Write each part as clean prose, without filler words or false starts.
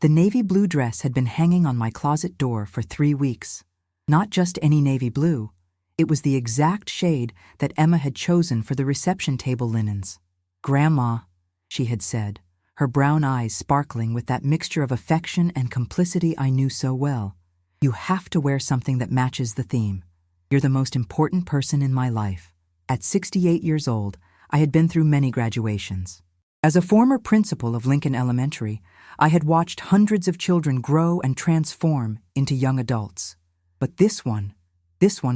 The navy blue dress had been hanging on my closet door for 3 weeks. Not just any navy blue. It was the exact shade that Emma had chosen for the reception table linens. "Grandma," she had said, her brown eyes sparkling with that mixture of affection and complicity I knew so well. "You have to wear something that matches the theme. You're the most important person in my life." At 68 years old, I had been through many graduations. As a former principal of Lincoln Elementary, I had watched hundreds of children grow and transform into young adults. But this one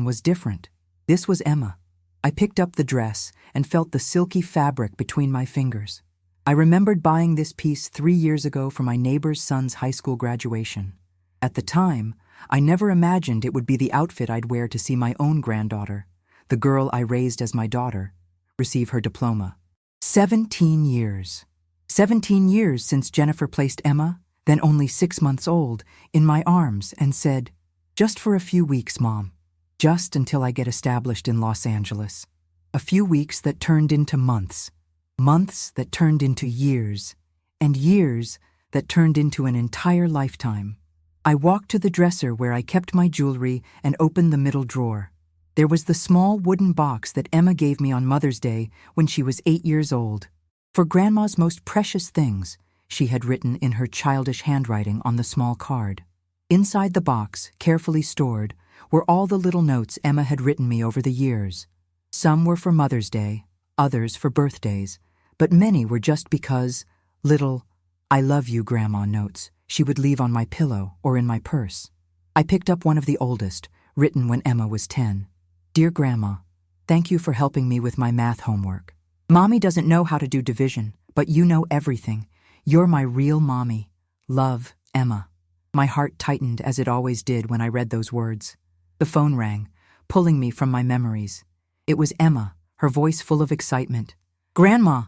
was different. This was Emma. I picked up the dress and felt the silky fabric between my fingers. I remembered buying this piece 3 years ago for my neighbor's son's high school graduation. At the time, I never imagined it would be the outfit I'd wear to see my own granddaughter, the girl I raised as my daughter, receive her diploma. 17 years. 17 years since Jennifer placed Emma, then only 6 months old, in my arms and said, "Just for a few weeks, Mom. Just until I get established in Los Angeles." A few weeks that turned into months. Months that turned into years. And years that turned into an entire lifetime. I walked to the dresser where I kept my jewelry and opened the middle drawer. There was the small wooden box that Emma gave me on Mother's Day when she was 8 years old. "For Grandma's most precious things," she had written in her childish handwriting on the small card. Inside the box, carefully stored, were all the little notes Emma had written me over the years. Some were for Mother's Day, others for birthdays, but many were just because little "I love you, Grandma" notes she would leave on my pillow or in my purse. I picked up one of the oldest, written when Emma was 10. "Dear Grandma, thank you for helping me with my math homework. Mommy doesn't know how to do division, but you know everything. You're my real mommy. Love, Emma." My heart tightened as it always did when I read those words. The phone rang, pulling me from my memories. It was Emma, her voice full of excitement. "Grandma,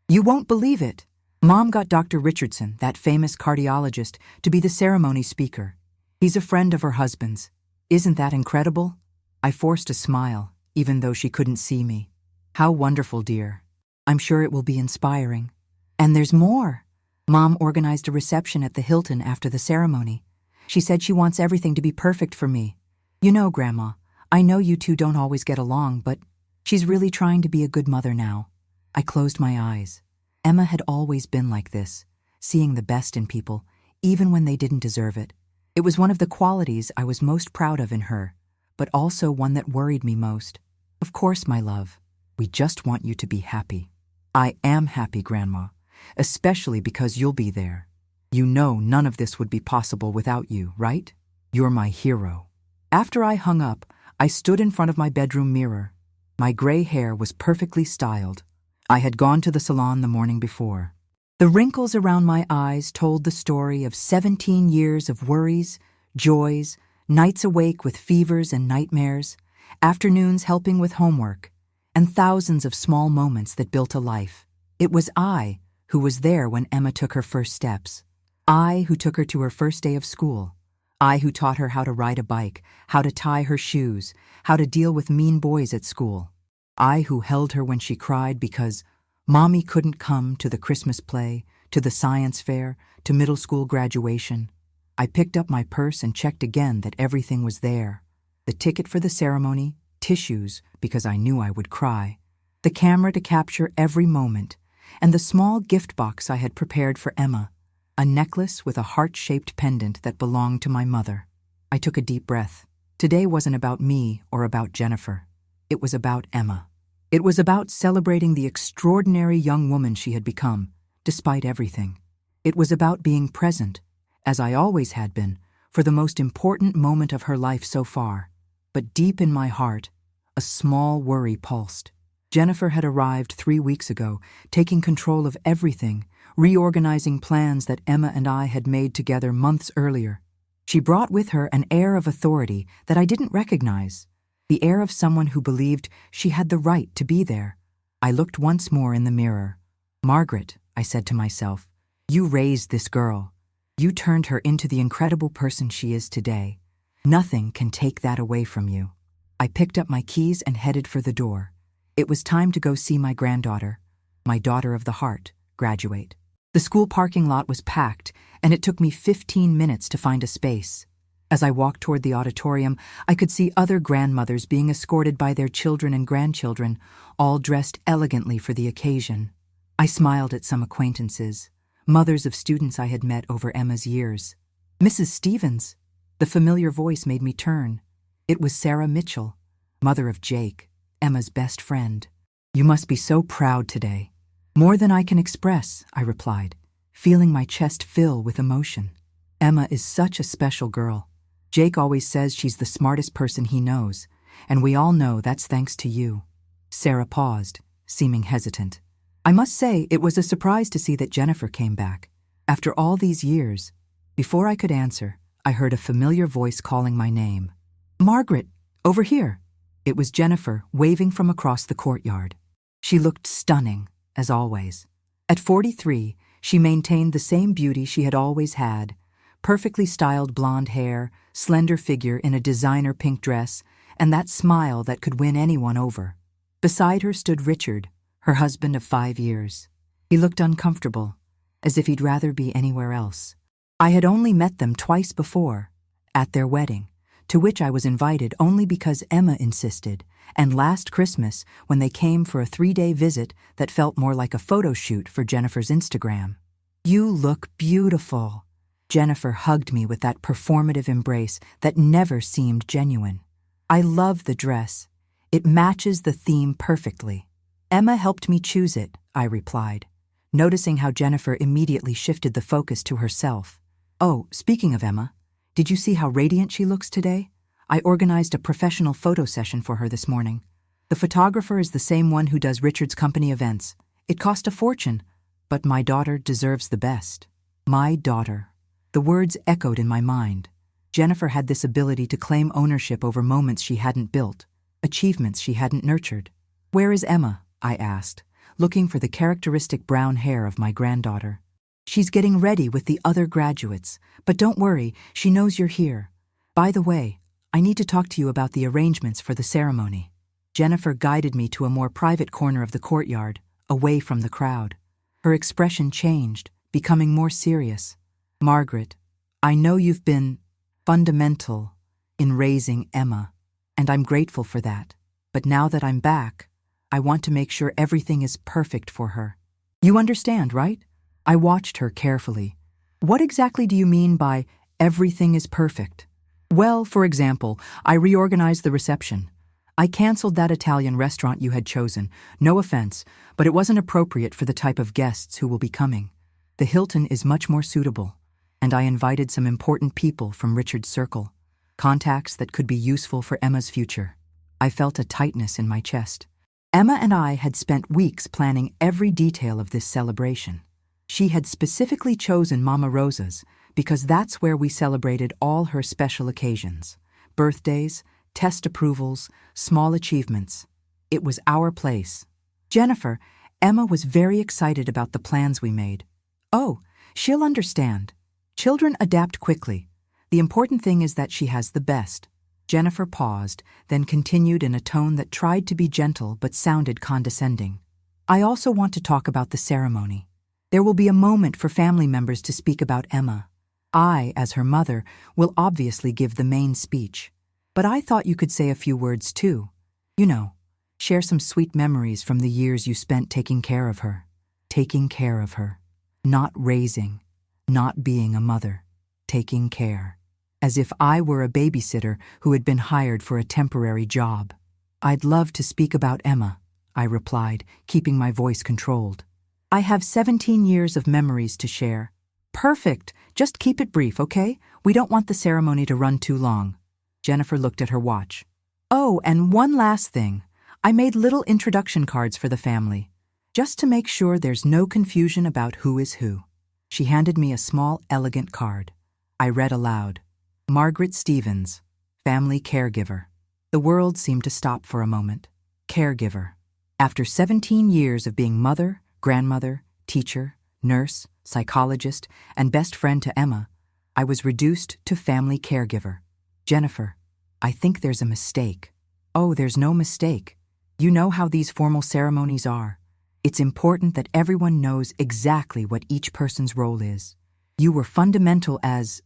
you won't believe it. Mom got Dr. Richardson, that famous cardiologist, to be the ceremony speaker. He's a friend of her husband's. Isn't that incredible?" I forced a smile, even though she couldn't see me. "How wonderful, dear. I'm sure it will be inspiring. And there's more. Mom organized a reception at the Hilton after the ceremony. She said she wants everything to be perfect for me. You know, Grandma, I know you two don't always get along, but she's really trying to be a good mother now." I closed my eyes. Emma had always been like this, seeing the best in people, even when they didn't deserve it. It was one of the qualities I was most proud of in her, but also one that worried me most. "Of course, my love. We just want you to be happy." "I am happy, Grandma, especially because you'll be there. You know none of this would be possible without you, right? You're my hero." After I hung up, I stood in front of my bedroom mirror. My gray hair was perfectly styled. I had gone to the salon the morning before. The wrinkles around my eyes told the story of 17 years of worries, joys, nights awake with fevers and nightmares, afternoons helping with homework, and thousands of small moments that built a life. It was I who was there when Emma took her first steps. I who took her to her first day of school. I who taught her how to ride a bike, how to tie her shoes, how to deal with mean boys at school. I who held her when she cried because Mommy couldn't come to the Christmas play, to the science fair, to middle school graduation. I picked up my purse and checked again that everything was there. The ticket for the ceremony, tissues because I knew I would cry, the camera to capture every moment, and the small gift box I had prepared for Emma, a necklace with a heart-shaped pendant that belonged to my mother. I took a deep breath. Today wasn't about me or about Jennifer. It was about Emma. It was about celebrating the extraordinary young woman she had become, despite everything. It was about being present, as I always had been, for the most important moment of her life so far. But deep in my heart, a small worry pulsed. Jennifer had arrived 3 weeks ago, taking control of everything, reorganizing plans that Emma and I had made together months earlier. She brought with her an air of authority that I didn't recognize, the air of someone who believed she had the right to be there. I looked once more in the mirror. "Margaret," I said to myself, "you raised this girl. You turned her into the incredible person she is today. Nothing can take that away from you." I picked up my keys and headed for the door. It was time to go see my granddaughter, my daughter of the heart, graduate. The school parking lot was packed, and it took me 15 minutes to find a space. As I walked toward the auditorium, I could see other grandmothers being escorted by their children and grandchildren, all dressed elegantly for the occasion. I smiled at some acquaintances, mothers of students I had met over Emma's years. Mrs. Stevens! The familiar voice made me turn. It was Sarah Mitchell, mother of Jake, Emma's best friend. "You must be so proud today." "More than I can express," I replied, feeling my chest fill with emotion. "Emma is such a special girl. Jake always says she's the smartest person he knows, and we all know that's thanks to you." Sarah paused, seeming hesitant. I must say it was a surprise to see that Jennifer came back. After all these years, before I could answer, I heard a familiar voice calling my name. "Margaret, over here." It was Jennifer, waving from across the courtyard. She looked stunning, as always. At 43, she maintained the same beauty she had always had: perfectly styled blonde hair, slender figure in a designer pink dress, and that smile that could win anyone over. Beside her stood Richard, her husband of 5 years. He looked uncomfortable, as if he'd rather be anywhere else. I had only met them twice before, at their wedding, to which I was invited only because Emma insisted, and last Christmas when they came for a 3-day visit that felt more like a photo shoot for Jennifer's Instagram. "You look beautiful." Jennifer hugged me with that performative embrace that never seemed genuine. "I love the dress. It matches the theme perfectly." "Emma helped me choose it," I replied, noticing how Jennifer immediately shifted the focus to herself. "Oh, speaking of Emma, did you see how radiant she looks today? I organized a professional photo session for her this morning. The photographer is the same one who does Richard's company events. It cost a fortune, but my daughter deserves the best." My daughter. The words echoed in my mind. Jennifer had this ability to claim ownership over moments she hadn't built, achievements she hadn't nurtured. "Where is Emma?" I asked, looking for the characteristic brown hair of my granddaughter. "She's getting ready with the other graduates, but don't worry, she knows you're here. By the way, I need to talk to you about the arrangements for the ceremony." Jennifer guided me to a more private corner of the courtyard, away from the crowd. Her expression changed, becoming more serious. "Margaret, I know you've been fundamental in raising Emma, and I'm grateful for that. But now that I'm back, I want to make sure everything is perfect for her. You understand, right?" I watched her carefully. "What exactly do you mean by everything is perfect?" "Well, for example, I reorganized the reception. I canceled that Italian restaurant you had chosen. No offense, but it wasn't appropriate for the type of guests who will be coming. The Hilton is much more suitable, and I invited some important people from Richard's circle, contacts that could be useful for Emma's future." I felt a tightness in my chest. Emma and I had spent weeks planning every detail of this celebration. She had specifically chosen Mama Rosa's because that's where we celebrated all her special occasions: birthdays, test approvals, small achievements. It was our place. Jennifer, Emma was very excited about the plans we made. "Oh, she'll understand. Children adapt quickly. The important thing is that she has the best." Jennifer paused, then continued in a tone that tried to be gentle but sounded condescending. "I also want to talk about the ceremony. There will be a moment for family members to speak about Emma. I, as her mother, will obviously give the main speech. But I thought you could say a few words too. You know, share some sweet memories from the years you spent taking care of her. Taking care of her. Not raising. Not being a mother. Taking care. As if I were a babysitter who had been hired for a temporary job." "I'd love to speak about Emma," I replied, keeping my voice controlled. "I have 17 years of memories to share." "Perfect. Just keep it brief, okay? We don't want the ceremony to run too long." Jennifer looked at her watch. "Oh, and one last thing. I made little introduction cards for the family, just to make sure there's no confusion about who is who." She handed me a small, elegant card. I read aloud: "Margaret Stevens, family caregiver." The world seemed to stop for a moment. Caregiver. After 17 years of being mother, grandmother, teacher, nurse, psychologist, and best friend to Emma, I was reduced to family caregiver. "Jennifer, I think there's a mistake." "Oh, there's no mistake. You know how these formal ceremonies are. It's important that everyone knows exactly what each person's role is. You were fundamental as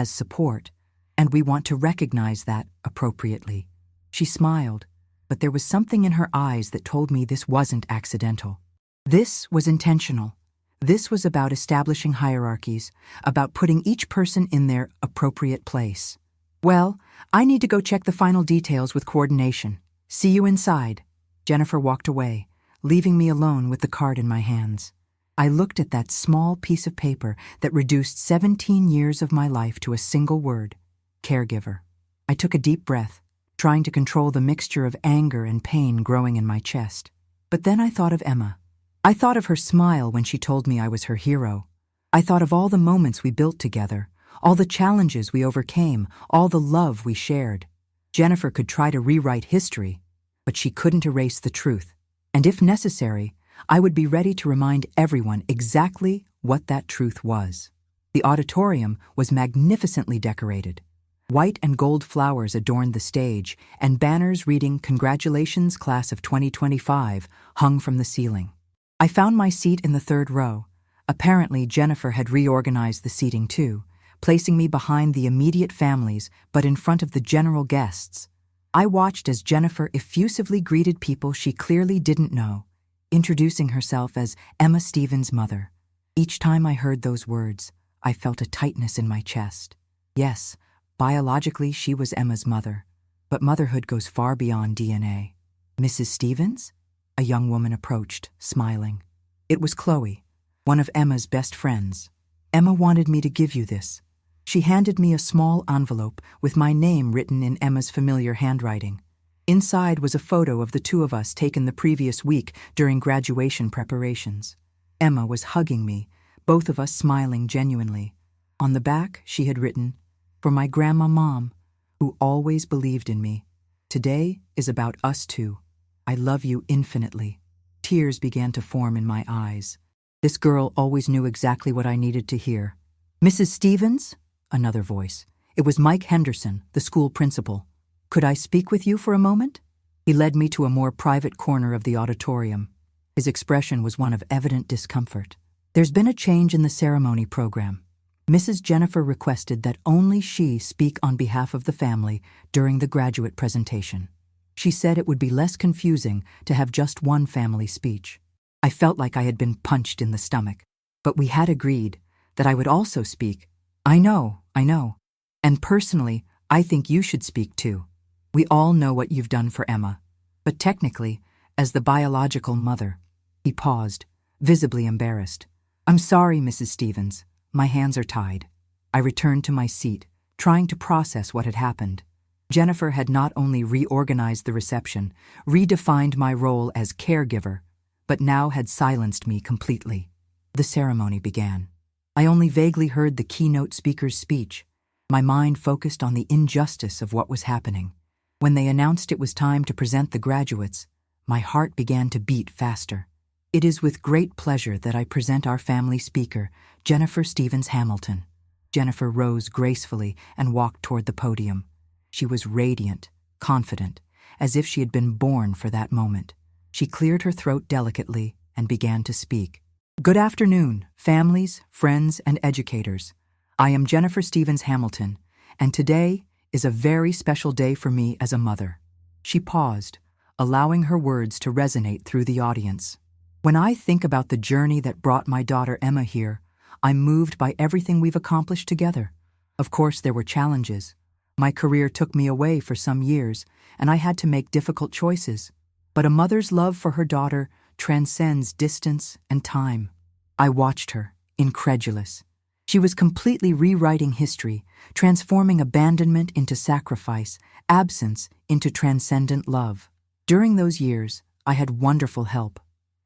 support, and we want to recognize that appropriately." She smiled, but there was something in her eyes that told me this wasn't accidental. This was intentional. This was about establishing hierarchies, about putting each person in their appropriate place. "Well, I need to go check the final details with coordination. See you inside." Jennifer walked away, leaving me alone with the card in my hands. I looked at that small piece of paper that reduced 17 years of my life to a single word: caregiver. I took a deep breath, trying to control the mixture of anger and pain growing in my chest. But then I thought of Emma. I thought of her smile when she told me I was her hero. I thought of all the moments we built together, all the challenges we overcame, all the love we shared. Jennifer could try to rewrite history, but she couldn't erase the truth. And if necessary, I would be ready to remind everyone exactly what that truth was. The auditorium was magnificently decorated. White and gold flowers adorned the stage, and banners reading "Congratulations, Class of 2025" hung from the ceiling. I found my seat in the third row. Apparently, Jennifer had reorganized the seating too, placing me behind the immediate families but in front of the general guests. I watched as Jennifer effusively greeted people she clearly didn't know, introducing herself as Emma Stevens' mother. Each time I heard those words, I felt a tightness in my chest. Yes, biologically she was Emma's mother, but motherhood goes far beyond DNA. "Mrs. Stevens?" A young woman approached, smiling. It was Chloe, one of Emma's best friends. "Emma wanted me to give you this." She handed me a small envelope with my name written in Emma's familiar handwriting. Inside was a photo of the two of us taken the previous week during graduation preparations. Emma was hugging me, both of us smiling genuinely. On the back, she had written, "For my grandma mom, who always believed in me. Today is about us two. I love you infinitely." Tears began to form in my eyes. This girl always knew exactly what I needed to hear. "Mrs. Stevens?" Another voice. It was Mike Henderson, the school principal. "Could I speak with you for a moment?" He led me to a more private corner of the auditorium. His expression was one of evident discomfort. "There's been a change in the ceremony program. Mrs. Jennifer requested that only she speak on behalf of the family during the graduate presentation. She said it would be less confusing to have just one family speech." I felt like I had been punched in the stomach. "But we had agreed that I would also speak." I know. And personally, I think you should speak too. We all know what you've done for Emma. But technically, as the biological mother." He paused, visibly embarrassed. "I'm sorry, Mrs. Stevens. My hands are tied." I returned to my seat, trying to process what had happened. Jennifer had not only reorganized the reception, redefined my role as caregiver, but now had silenced me completely. The ceremony began. I only vaguely heard the keynote speaker's speech. My mind focused on the injustice of what was happening. When they announced it was time to present the graduates, my heart began to beat faster. "It is with great pleasure that I present our family speaker, Jennifer Stevens Hamilton." Jennifer rose gracefully and walked toward the podium. She was radiant, confident, as if she had been born for that moment. She cleared her throat delicately and began to speak. "Good afternoon, families, friends, and educators. I am Jennifer Stevens Hamilton, and today is a very special day for me as a mother." She paused, allowing her words to resonate through the audience. "When I think about the journey that brought my daughter Emma here, I'm moved by everything we've accomplished together. Of course, there were challenges. My career took me away for some years, and I had to make difficult choices. But a mother's love for her daughter transcends distance and time." I watched her, incredulous. She was completely rewriting history, transforming abandonment into sacrifice, absence into transcendent love. During those years, I had wonderful help.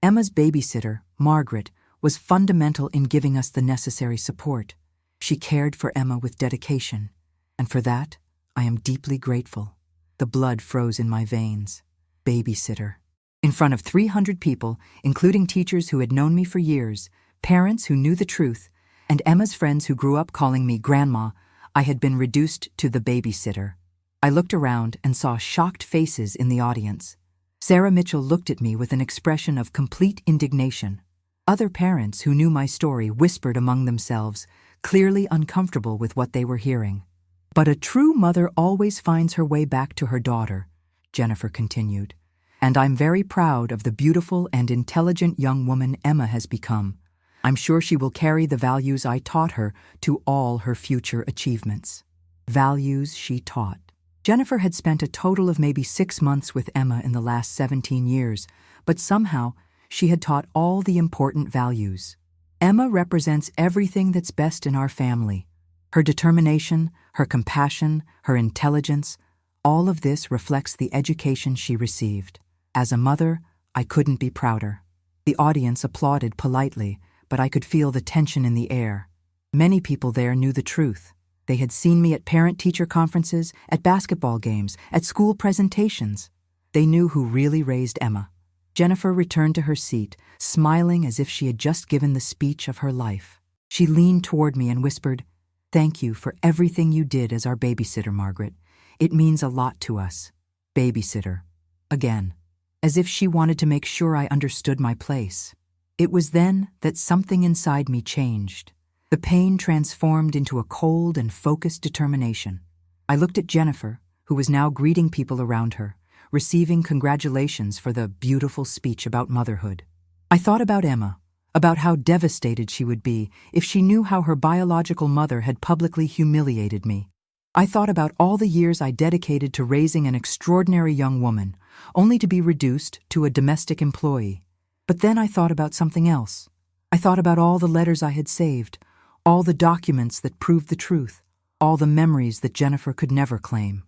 Emma's babysitter, Margaret, was fundamental in giving us the necessary support. She cared for Emma with dedication, and for that, I am deeply grateful. The blood froze in my veins. Babysitter. In front of 300 people, including teachers who had known me for years, parents who knew the truth, and Emma's friends who grew up calling me Grandma, I had been reduced to the babysitter. I looked around and saw shocked faces in the audience. Sarah Mitchell looked at me with an expression of complete indignation. Other parents who knew my story whispered among themselves, clearly uncomfortable with what they were hearing. "But a true mother always finds her way back to her daughter," Jennifer continued. "And I'm very proud of the beautiful and intelligent young woman Emma has become. I'm sure she will carry the values I taught her to all her future achievements." Values she taught. Jennifer had spent a total of maybe 6 months with Emma in the last 17 years, but somehow she had taught all the important values. Emma represents everything that's best in our family. Her determination, her compassion, her intelligence, all of this reflects the education she received. As a mother, I couldn't be prouder. The audience applauded politely, but I could feel the tension in the air. Many people there knew the truth. They had seen me at parent-teacher conferences, at basketball games, at school presentations. They knew who really raised Emma. Jennifer returned to her seat, smiling as if she had just given the speech of her life. She leaned toward me and whispered, "Thank you for everything you did as our babysitter, Margaret. It means a lot to us." Babysitter. Again. As if she wanted to make sure I understood my place. It was then that something inside me changed. The pain transformed into a cold and focused determination. I looked at Jennifer, who was now greeting people around her, receiving congratulations for the beautiful speech about motherhood. I thought about Emma, about how devastated she would be if she knew how her biological mother had publicly humiliated me. I thought about all the years I dedicated to raising an extraordinary young woman, only to be reduced to a domestic employee. But then I thought about something else. I thought about all the letters I had saved, all the documents that proved the truth, all the memories that Jennifer could never claim.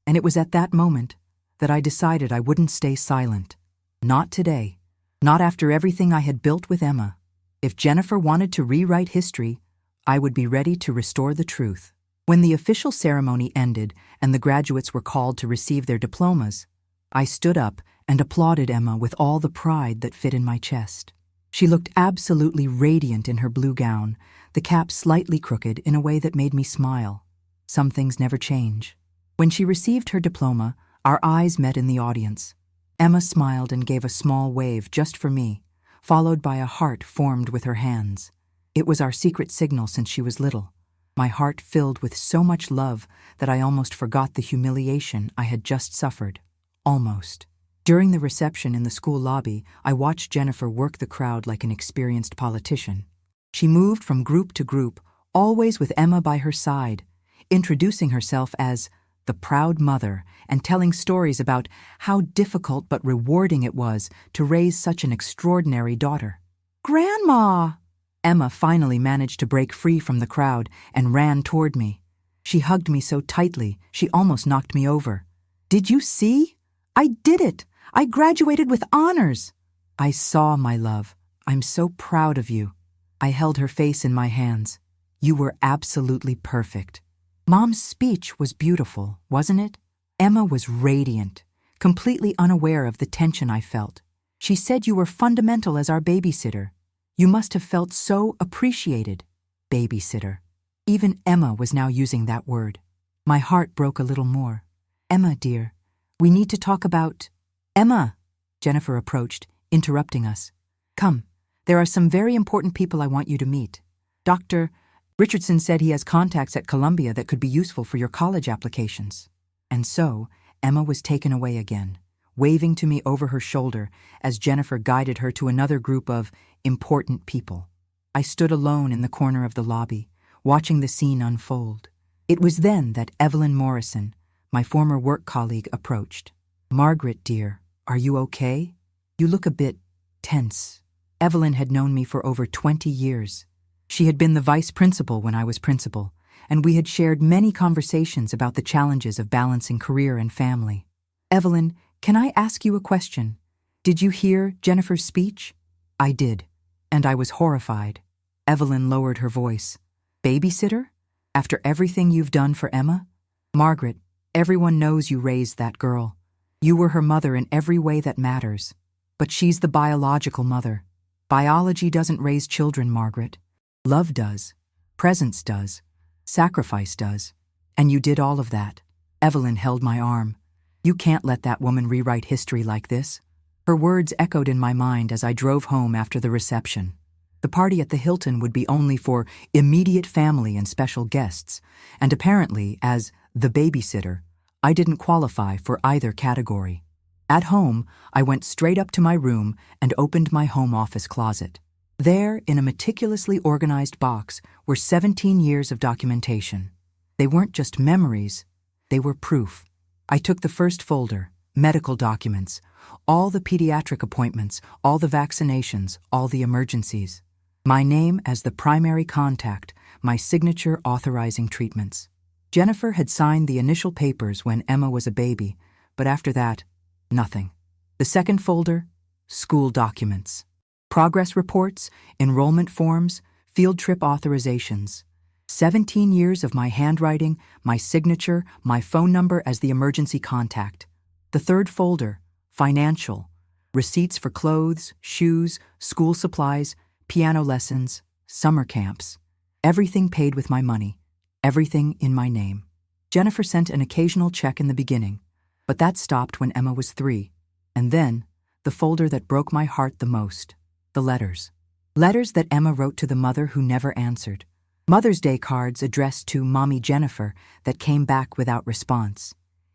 And it was at that moment that I decided I wouldn't stay silent. Not today. Not after everything I had built with Emma. If Jennifer wanted to rewrite history, I would be ready to restore the truth. When the official ceremony ended and the graduates were called to receive their diplomas, I stood up and applauded Emma with all the pride that fit in my chest. She looked absolutely radiant in her blue gown, the cap slightly crooked in a way that made me smile. Some things never change. When she received her diploma, our eyes met in the audience. Emma smiled and gave a small wave just for me, followed by a heart formed with her hands. It was our secret signal since she was little. My heart filled with so much love that I almost forgot the humiliation I had just suffered. Almost. During the reception in the school lobby, I watched Jennifer work the crowd like an experienced politician. She moved from group to group, always with Emma by her side, introducing herself as the proud mother and telling stories about how difficult but rewarding it was to raise such an extraordinary daughter. "Grandma!" Emma finally managed to break free from the crowd and ran toward me. She hugged me so tightly, she almost knocked me over. "Did you see? I did it! I graduated with honors!" "I saw, my love. I'm so proud of you." I held her face in my hands. "You were absolutely perfect." Mom's speech was beautiful, wasn't it? Emma was radiant, completely unaware of the tension I felt. She said you were fundamental as our babysitter. You must have felt so appreciated. Babysitter. Even Emma was now using that word. My heart broke a little more. "Emma, dear, we need to talk about—" "Emma!" Jennifer approached, interrupting us. "Come, there are some very important people I want you to meet. Dr. Richardson said he has contacts at Columbia that could be useful for your college applications." And so, Emma was taken away again, waving to me over her shoulder as Jennifer guided her to another group of important people. I stood alone in the corner of the lobby, watching the scene unfold. It was then that Evelyn Morrison, my former work colleague, approached. "Margaret, dear, are you okay? You look a bit tense." Evelyn had known me for over 20 years. She had been the vice principal when I was principal, and we had shared many conversations about the challenges of balancing career and family. "Evelyn, can I ask you a question? Did you hear Jennifer's speech?" I did, and I was horrified. Evelyn lowered her voice. "Babysitter? After everything you've done for Emma? Margaret, everyone knows you raised that girl. You were her mother in every way that matters. But she's the biological mother. Biology doesn't raise children, Margaret. Love does. Presence does. Sacrifice does. And you did all of that." Evelyn held my arm. "You can't let that woman rewrite history like this. Her words echoed in my mind as I drove home after the reception. The party at the Hilton would be only for immediate family and special guests, and apparently, as the babysitter, I didn't qualify for either category. At home, I went straight up to my room and opened my home office closet. There, in a meticulously organized box, were 17 years of documentation. They weren't just memories, they were proof. I took the first folder, medical documents, all the pediatric appointments, all the vaccinations, all the emergencies. My name as the primary contact, my signature authorizing treatments. Jennifer had signed the initial papers when Emma was a baby, but after that, nothing. The second folder, school documents. Progress reports, enrollment forms, field trip authorizations. 17 years of my handwriting, my signature, my phone number as the emergency contact. The third folder, financial. Receipts for clothes, shoes, school supplies, piano lessons, summer camps. Everything paid with my money. Everything in my name. Jennifer sent an occasional check in the beginning, but that stopped when Emma was 3. And then, the folder that broke my heart the most, the letters. Letters that Emma wrote to the mother who never answered. Mother's Day cards addressed to Mommy Jennifer that came back without response.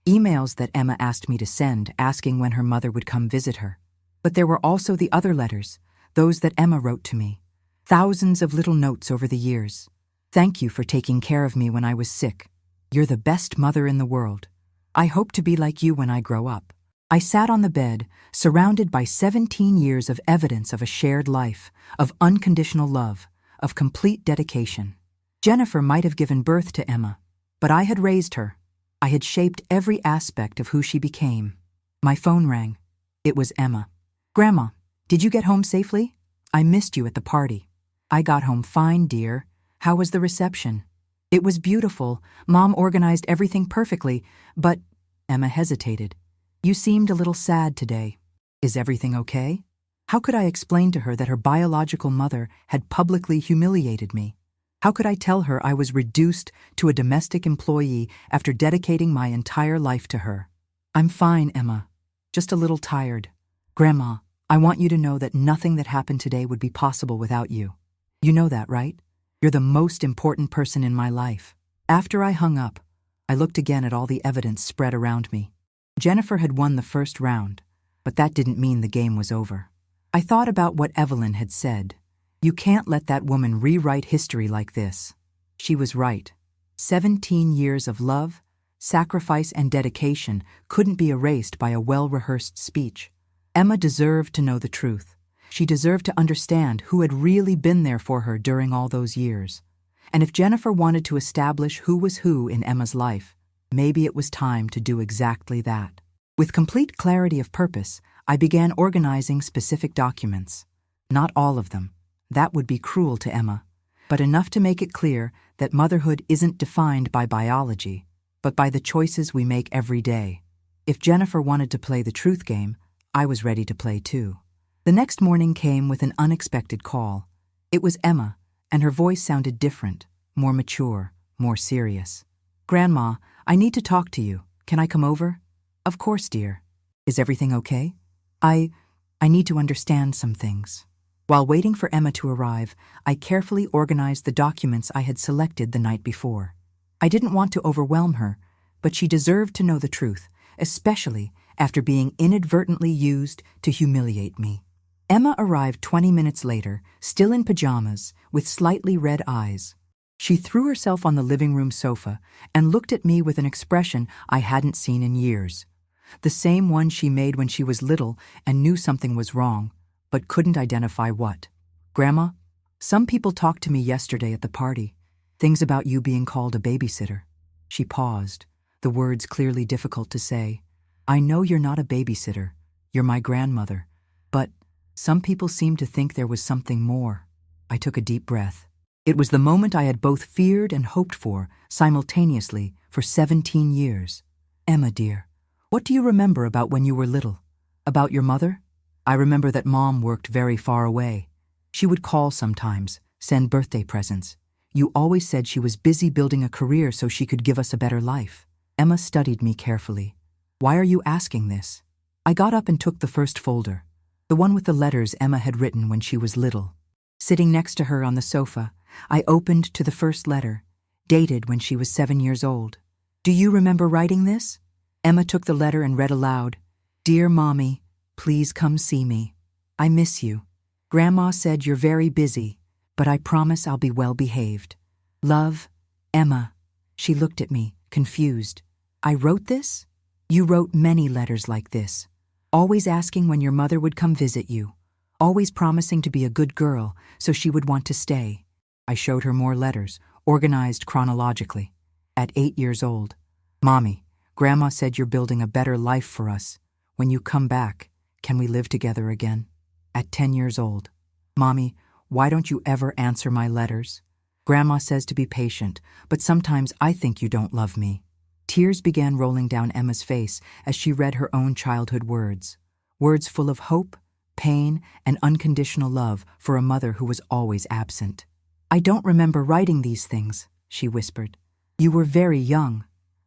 Emails that Emma asked me to send, asking when her mother would come visit her. But there were also the other letters, those that Emma wrote to me. Thousands of little notes over the years. Thank you for taking care of me when I was sick. You're the best mother in the world. I hope to be like you when I grow up. I sat on the bed, surrounded by 17 years of evidence of a shared life, of unconditional love, of complete dedication. Jennifer might have given birth to Emma, but I had raised her. I had shaped every aspect of who she became. My phone rang. It was Emma. Grandma, did you get home safely? I missed you at the party. I got home fine, dear. How was the reception? It was beautiful. Mom organized everything perfectly, but Emma hesitated. You seemed a little sad today. Is everything okay? How could I explain to her that her biological mother had publicly humiliated me? How could I tell her I was reduced to a domestic employee after dedicating my entire life to her? I'm fine, Emma. Just a little tired. Grandma, I want you to know that nothing that happened today would be possible without you. You know that, right? You're the most important person in my life. After I hung up, I looked again at all the evidence spread around me. Jennifer had won the first round, but that didn't mean the game was over. I thought about what Evelyn had said. You can't let that woman rewrite history like this. She was right. 17 years of love, sacrifice, and dedication couldn't be erased by a well-rehearsed speech. Emma deserved to know the truth. She deserved to understand who had really been there for her during all those years. And if Jennifer wanted to establish who was who in Emma's life, maybe it was time to do exactly that. With complete clarity of purpose, I began organizing specific documents. Not all of them. That would be cruel to Emma, but enough to make it clear that motherhood isn't defined by biology, but by the choices we make every day. If Jennifer wanted to play the truth game, I was ready to play too. The next morning came with an unexpected call. It was Emma, and her voice sounded different, more mature, more serious. Grandma, I need to talk to you. Can I come over? Of course, dear. Is everything okay? I need to understand some things. While waiting for Emma to arrive, I carefully organized the documents I had selected the night before. I didn't want to overwhelm her, but she deserved to know the truth, especially after being inadvertently used to humiliate me. Emma arrived 20 minutes later, still in pajamas, with slightly red eyes. She threw herself on the living room sofa and looked at me with an expression I hadn't seen in years. The same one she made when she was little and knew something was wrong, but couldn't identify what. Grandma, some people talked to me yesterday at the party. Things about you being called a babysitter. She paused, the words clearly difficult to say. I know you're not a babysitter. You're my grandmother. But some people seem to think there was something more. I took a deep breath. It was the moment I had both feared and hoped for, simultaneously, for 17 years. Emma, dear, what do you remember about when you were little? About your mother? I remember that Mom worked very far away. She would call sometimes, send birthday presents. You always said she was busy building a career so she could give us a better life. Emma studied me carefully. Why are you asking this? I got up and took the first folder, the one with the letters Emma had written when she was little. Sitting next to her on the sofa, I opened to the first letter, dated when she was 7 years old. "Do you remember writing this?" Emma took the letter and read aloud, "Dear Mommy, please come see me. I miss you. Grandma said you're very busy, but I promise I'll be well behaved. Love, Emma." She looked at me, confused. "I wrote this?" "You wrote many letters like this. Always asking when your mother would come visit you. Always promising to be a good girl so she would want to stay." I showed her more letters, organized chronologically. At 8 years old, "Mommy, Grandma said you're building a better life for us. When you come back, can we live together again?" At 10 years old, "Mommy, why don't you ever answer my letters? Grandma says to be patient, but sometimes I think you don't love me." Tears began rolling down Emma's face as she read her own childhood words. Words full of hope, pain, and unconditional love for a mother who was always absent. "I don't remember writing these things," she whispered. "You were very young,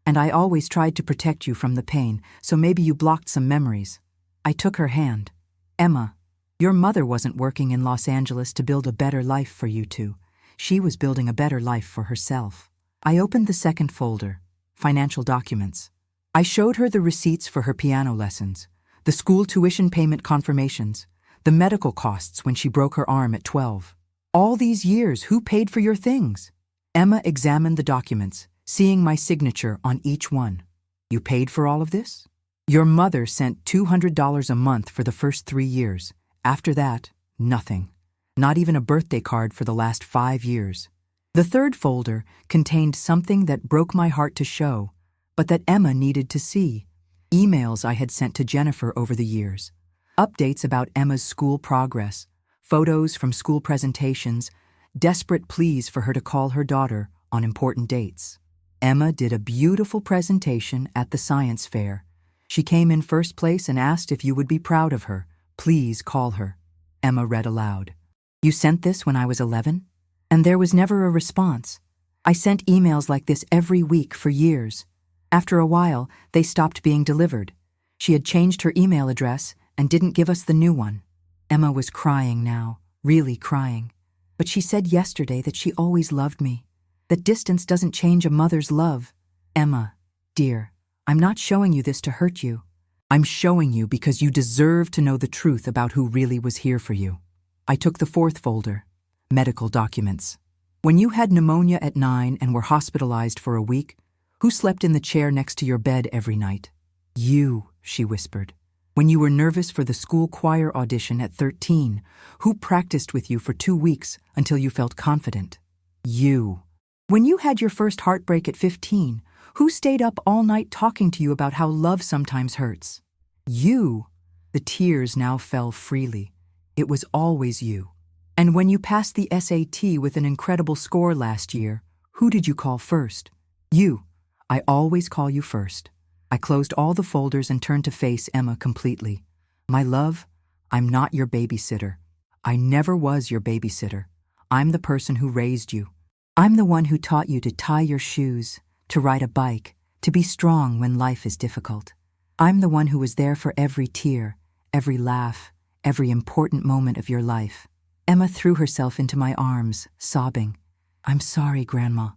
and I always tried to protect you from the pain, so maybe you blocked some memories." I took her hand. "Emma, your mother wasn't working in Los Angeles to build a better life for you two. She was building a better life for herself." I opened the second folder, financial documents. I showed her the receipts for her piano lessons, the school tuition payment confirmations, the medical costs when she broke her arm at 12. "All these years, who paid for your things?" Emma examined the documents, seeing my signature on each one. "You paid for all of this?" "Your mother sent $200 a month for the first 3 years. After that, nothing. Not even a birthday card for the last 5 years. The third folder contained something that broke my heart to show, but that Emma needed to see. Emails I had sent to Jennifer over the years. Updates about Emma's school progress, photos from school presentations, desperate pleas for her to call her daughter on important dates. Emma did a beautiful presentation at the science fair. She came in first place and asked if you would be proud of her. Please call her. Emma read aloud. "You sent this when I was 11? And there was never a response. I sent emails like this every week for years. After a while, they stopped being delivered. She had changed her email address and didn't give us the new one." Emma was crying now, really crying. "But she said yesterday that she always loved me, that distance doesn't change a mother's love." "Emma, dear, I'm not showing you this to hurt you. I'm showing you because you deserve to know the truth about who really was here for you." I took the fourth folder, medical documents. "When you had pneumonia at 9 and were hospitalized for a week, who slept in the chair next to your bed every night?" "You," she whispered. "When you were nervous for the school choir audition at 13, who practiced with you for 2 weeks until you felt confident?" "You." "When you had your first heartbreak at 15, who stayed up all night talking to you about how love sometimes hurts?" "You." The tears now fell freely. "It was always you." "And when you passed the SAT with an incredible score last year, who did you call first?" "You. I always call you first." I closed all the folders and turned to face Emma completely. "My love, I'm not your babysitter. I never was your babysitter. I'm the person who raised you. I'm the one who taught you to tie your shoes, to ride a bike, to be strong when life is difficult. I'm the one who was there for every tear, every laugh, every important moment of your life." Emma threw herself into my arms, sobbing. "I'm sorry, Grandma.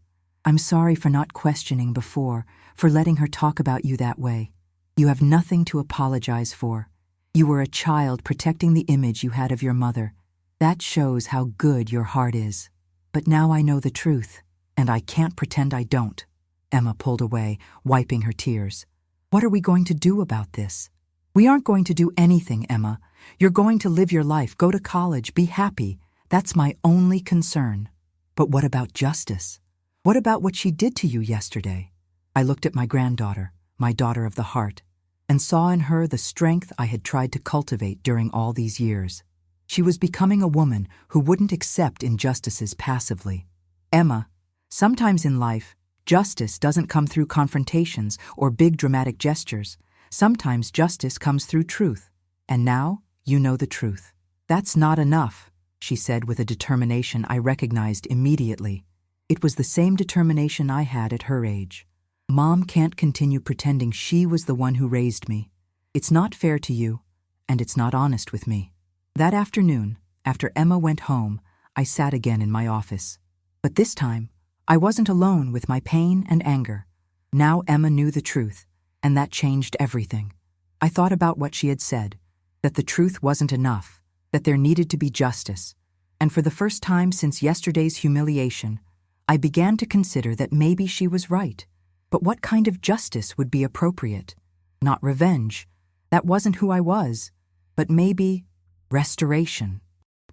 I'm sorry for not questioning before, for letting her talk about you that way. You have nothing to apologize for. You were a child protecting the image you had of your mother. That shows how good your heart is. But now I know the truth, and I can't pretend I don't." Emma pulled away, wiping her tears. "What are we going to do about this?" "We aren't going to do anything, Emma. You're going to live your life, go to college, be happy. That's my only concern." "But what about justice? What about what she did to you yesterday?" I looked at my granddaughter, my daughter of the heart, and saw in her the strength I had tried to cultivate during all these years. She was becoming a woman who wouldn't accept injustices passively. "Emma, sometimes in life, justice doesn't come through confrontations or big dramatic gestures. Sometimes justice comes through truth. And now you know the truth. That's not enough," she said with a determination I recognized immediately. It was the same determination I had at her age. "Mom can't continue pretending she was the one who raised me. It's not fair to you, and it's not honest with me. That afternoon, after Emma went home, I sat again in my office. But this time, I wasn't alone with my pain and anger. Now Emma knew the truth, and that changed everything. I thought about what she had said, that the truth wasn't enough, that there needed to be justice. And for the first time since yesterday's humiliation, I began to consider that maybe she was right. But what kind of justice would be appropriate? Not revenge. That wasn't who I was. But maybe restoration.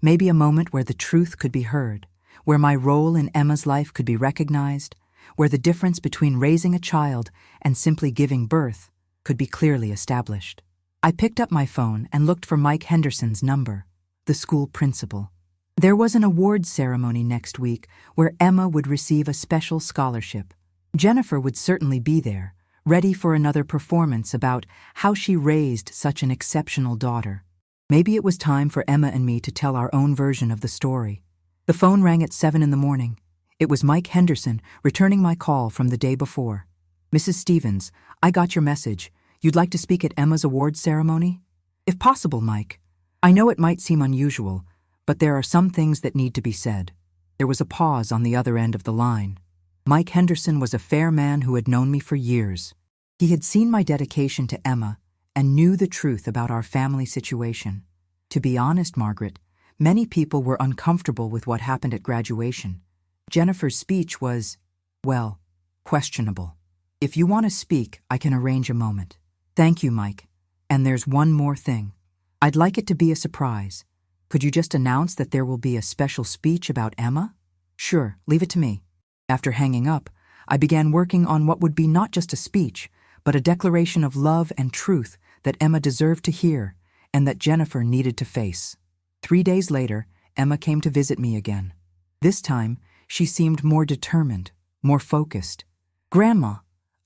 Maybe a moment where the truth could be heard, where my role in Emma's life could be recognized, where the difference between raising a child and simply giving birth could be clearly established. I picked up my phone and looked for Mike Henderson's number, the school principal. There was an awards ceremony next week where Emma would receive a special scholarship. Jennifer would certainly be there, ready for another performance about how she raised such an exceptional daughter. Maybe it was time for Emma and me to tell our own version of the story. The phone rang at 7 in the morning. It was Mike Henderson returning my call from the day before. "Mrs. Stevens, I got your message. You'd like to speak at Emma's awards ceremony?" "If possible, Mike. I know it might seem unusual, but there are some things that need to be said." There was a pause on the other end of the line. Mike Henderson was a fair man who had known me for years. He had seen my dedication to Emma and knew the truth about our family situation. To be honest, Margaret, many people were uncomfortable with what happened at graduation. Jennifer's speech was, well, questionable. "If you want to speak, I can arrange a moment." "Thank you, Mike. And there's one more thing. I'd like it to be a surprise. Could you just announce that there will be a special speech about Emma?" "Sure, leave it to me." After hanging up, I began working on what would be not just a speech, but a declaration of love and truth that Emma deserved to hear and that Jennifer needed to face. 3 days later, Emma came to visit me again. This time, she seemed more determined, more focused. "Grandma,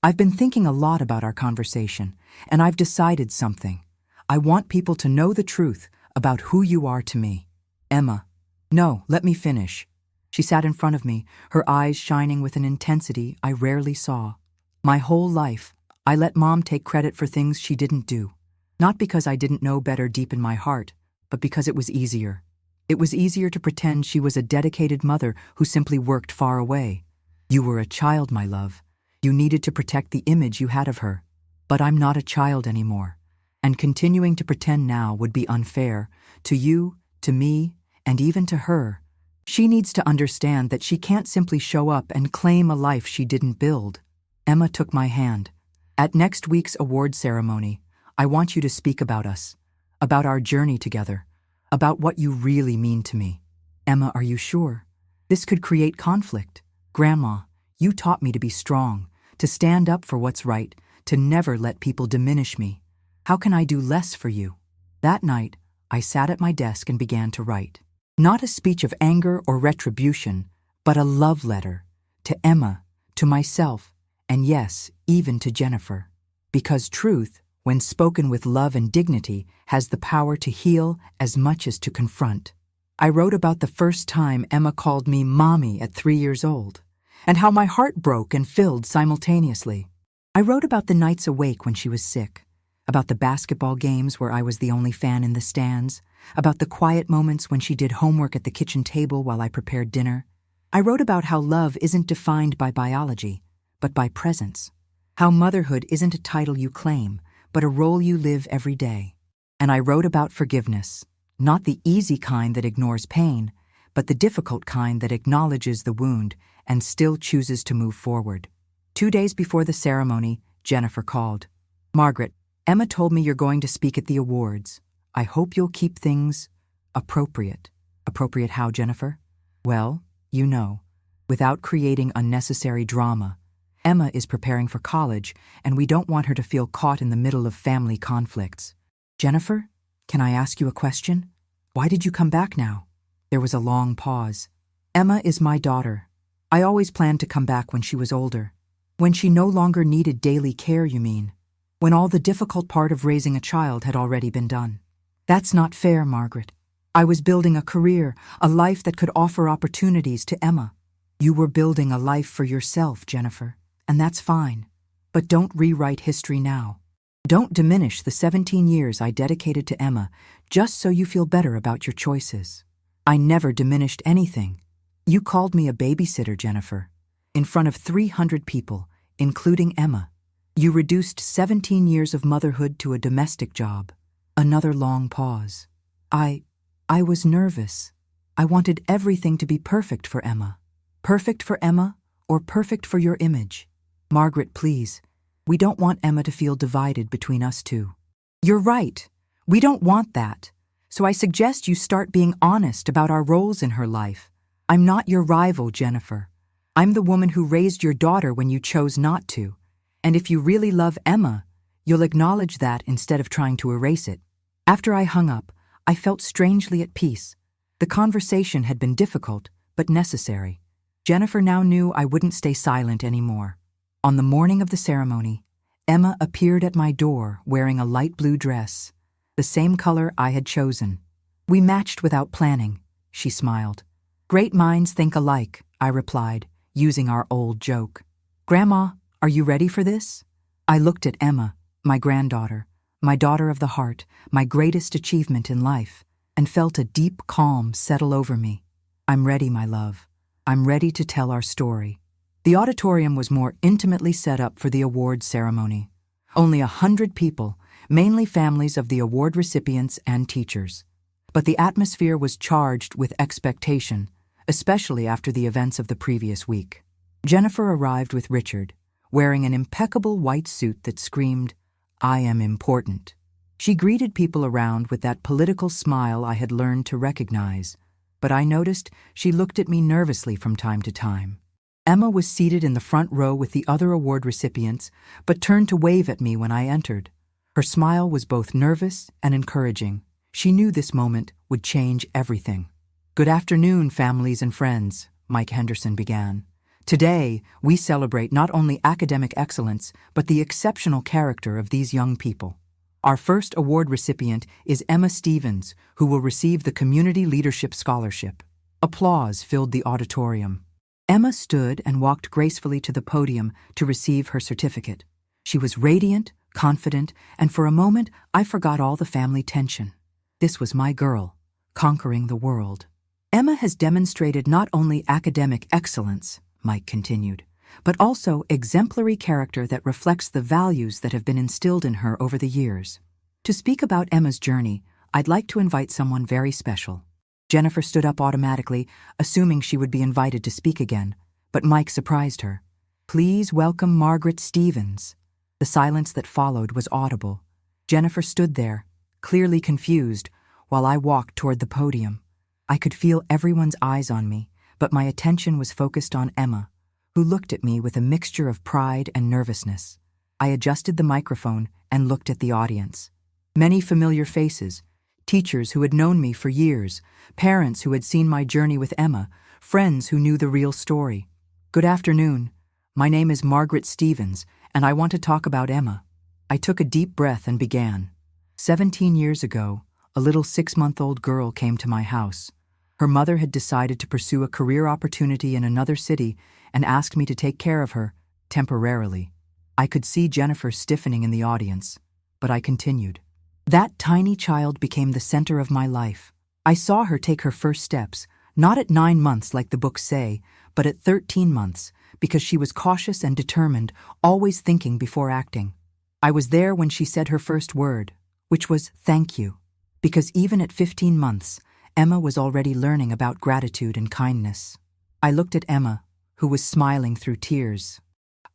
I've been thinking a lot about our conversation, and I've decided something. I want people to know the truth about who you are to me." "Emma, no, let me finish." She sat in front of me, her eyes shining with an intensity I rarely saw. "My whole life, I let Mom take credit for things she didn't do. Not because I didn't know better deep in my heart, but because it was easier. It was easier to pretend she was a dedicated mother who simply worked far away. You were a child, my love. You needed to protect the image you had of her. But I'm not a child anymore, and continuing to pretend now would be unfair to you, to me, and even to her. She needs to understand that she can't simply show up and claim a life she didn't build." Emma took my hand. "At next week's award ceremony, I want you to speak about us, about our journey together, about what you really mean to me." "Emma, are you sure? This could create conflict." "Grandma, you taught me to be strong, to stand up for what's right, to never let people diminish me. How can I do less for you?" That night, I sat at my desk and began to write. Not a speech of anger or retribution, but a love letter to Emma, to myself, and yes, even to Jennifer. Because truth, when spoken with love and dignity, has the power to heal as much as to confront. I wrote about the first time Emma called me Mommy at 3 years old, and how my heart broke and filled simultaneously. I wrote about the nights awake when she was sick, about the basketball games where I was the only fan in the stands, about the quiet moments when she did homework at the kitchen table while I prepared dinner. I wrote about how love isn't defined by biology, but by presence. How motherhood isn't a title you claim, but a role you live every day. And I wrote about forgiveness, not the easy kind that ignores pain, but the difficult kind that acknowledges the wound and still chooses to move forward. 2 days before the ceremony, Jennifer called. "Margaret, Emma told me you're going to speak at the awards. I hope you'll keep things appropriate." "Appropriate how, Jennifer?" "Well, you know, without creating unnecessary drama. Emma is preparing for college, and we don't want her to feel caught in the middle of family conflicts." "Jennifer, can I ask you a question? Why did you come back now?" There was a long pause. "Emma is my daughter. I always planned to come back when she was older. When she no longer needed daily care, you mean? When all the difficult part of raising a child had already been done." "That's not fair, Margaret. I was building a career, a life that could offer opportunities to Emma. You were building a life for yourself, Jennifer, and that's fine. But don't rewrite history now. Don't diminish the 17 years I dedicated to Emma just so you feel better about your choices. I never diminished anything. You called me a babysitter, Jennifer, in front of 300 people, including Emma. You reduced 17 years of motherhood to a domestic job. Another long pause. I was nervous. I wanted everything to be perfect for Emma. Perfect for Emma or perfect for your image? Margaret, please. We don't want Emma to feel divided between us two. You're right. We don't want that. So I suggest you start being honest about our roles in her life. I'm not your rival, Jennifer. I'm the woman who raised your daughter when you chose not to. And if you really love Emma, you'll acknowledge that instead of trying to erase it. After I hung up, I felt strangely at peace. The conversation had been difficult, but necessary. Jennifer now knew I wouldn't stay silent anymore. On the morning of the ceremony, Emma appeared at my door wearing a light blue dress, the same color I had chosen. We matched without planning, she smiled. Great minds think alike, I replied, using our old joke. Grandma, are you ready for this? I looked at Emma, my granddaughter, my daughter of the heart, my greatest achievement in life, and felt a deep calm settle over me. I'm ready, my love. I'm ready to tell our story. The auditorium was more intimately set up for the award ceremony. Only 100 people, mainly families of the award recipients and teachers. But the atmosphere was charged with expectation, especially after the events of the previous week. Jennifer arrived with Richard, wearing an impeccable white suit that screamed, "I am important." She greeted people around with that political smile I had learned to recognize, but I noticed she looked at me nervously from time to time. Emma was seated in the front row with the other award recipients, but turned to wave at me when I entered. Her smile was both nervous and encouraging. She knew this moment would change everything. Good afternoon, families and friends, Mike Henderson began. Today, we celebrate not only academic excellence, but the exceptional character of these young people. Our first award recipient is Emma Stevens, who will receive the Community Leadership Scholarship. Applause filled the auditorium. Emma stood and walked gracefully to the podium to receive her certificate. She was radiant, confident, and for a moment I forgot all the family tension. This was my girl, conquering the world. Emma has demonstrated not only academic excellence, Mike continued, but also exemplary character that reflects the values that have been instilled in her over the years. To speak about Emma's journey, I'd like to invite someone very special. Jennifer stood up automatically, assuming she would be invited to speak again, but Mike surprised her. Please welcome Margaret Stevens. The silence that followed was audible. Jennifer stood there, clearly confused, while I walked toward the podium. I could feel everyone's eyes on me, but my attention was focused on Emma, who looked at me with a mixture of pride and nervousness. I adjusted the microphone and looked at the audience. Many familiar faces, teachers who had known me for years, parents who had seen my journey with Emma, friends who knew the real story. Good afternoon. My name is Margaret Stevens, and I want to talk about Emma. I took a deep breath and began. 17 years ago, a little 6-month-old girl came to my house. Her mother had decided to pursue a career opportunity in another city and asked me to take care of her, temporarily. I could see Jennifer stiffening in the audience, but I continued. That tiny child became the center of my life. I saw her take her first steps, not at 9 months like the books say, but at 13 months, because she was cautious and determined, always thinking before acting. I was there when she said her first word, which was thank you, because even at 15 months, Emma was already learning about gratitude and kindness. I looked at Emma, who was smiling through tears.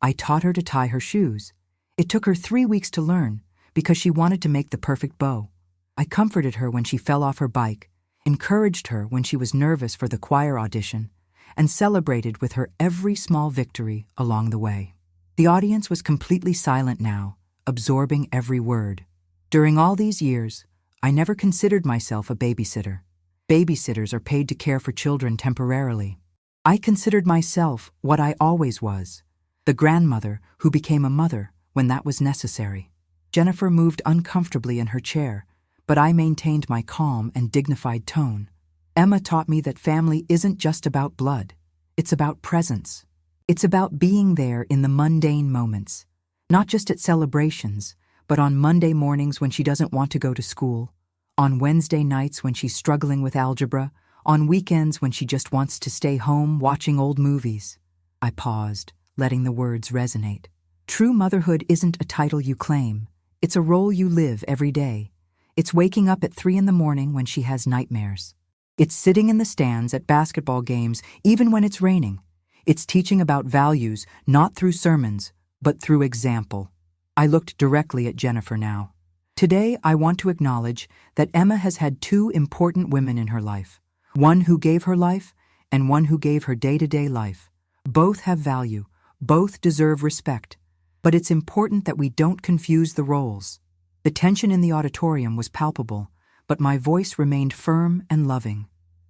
I taught her to tie her shoes. It took her 3 weeks to learn, because she wanted to make the perfect bow. I comforted her when she fell off her bike, encouraged her when she was nervous for the choir audition, and celebrated with her every small victory along the way. The audience was completely silent now, absorbing every word. During all these years, I never considered myself a babysitter. Babysitters are paid to care for children temporarily. I considered myself what I always was, the grandmother who became a mother when that was necessary. Jennifer moved uncomfortably in her chair, but I maintained my calm and dignified tone. Emma taught me that family isn't just about blood. It's about presence. It's about being there in the mundane moments, not just at celebrations, But on Monday mornings when she doesn't want to go to school, on Wednesday nights when she's struggling with algebra, on weekends when she just wants to stay home watching old movies. I paused, letting the words resonate. True motherhood isn't a title you claim. It's a role you live every day. It's waking up at 3 in the morning when she has nightmares. It's sitting in the stands at basketball games even when it's raining. It's teaching about values, not through sermons, but through example. I looked directly at Jennifer now. Today, I want to acknowledge that Emma has had two important women in her life. One who gave her life, and one who gave her day-to-day life. Both have value. Both deserve respect. But it's important that we don't confuse the roles. The tension in the auditorium was palpable, but my voice remained firm and loving.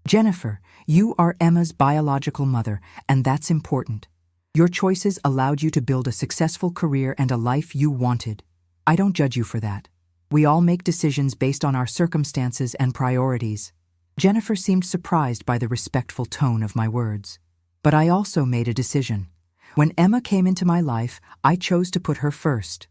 Jennifer, you are Emma's biological mother, and that's important. Your choices allowed you to build a successful career and a life you wanted. I don't judge you for that. We all make decisions based on our circumstances and priorities. Jennifer seemed surprised by the respectful tone of my words. But I also made a decision. When Emma came into my life, I chose to put her first.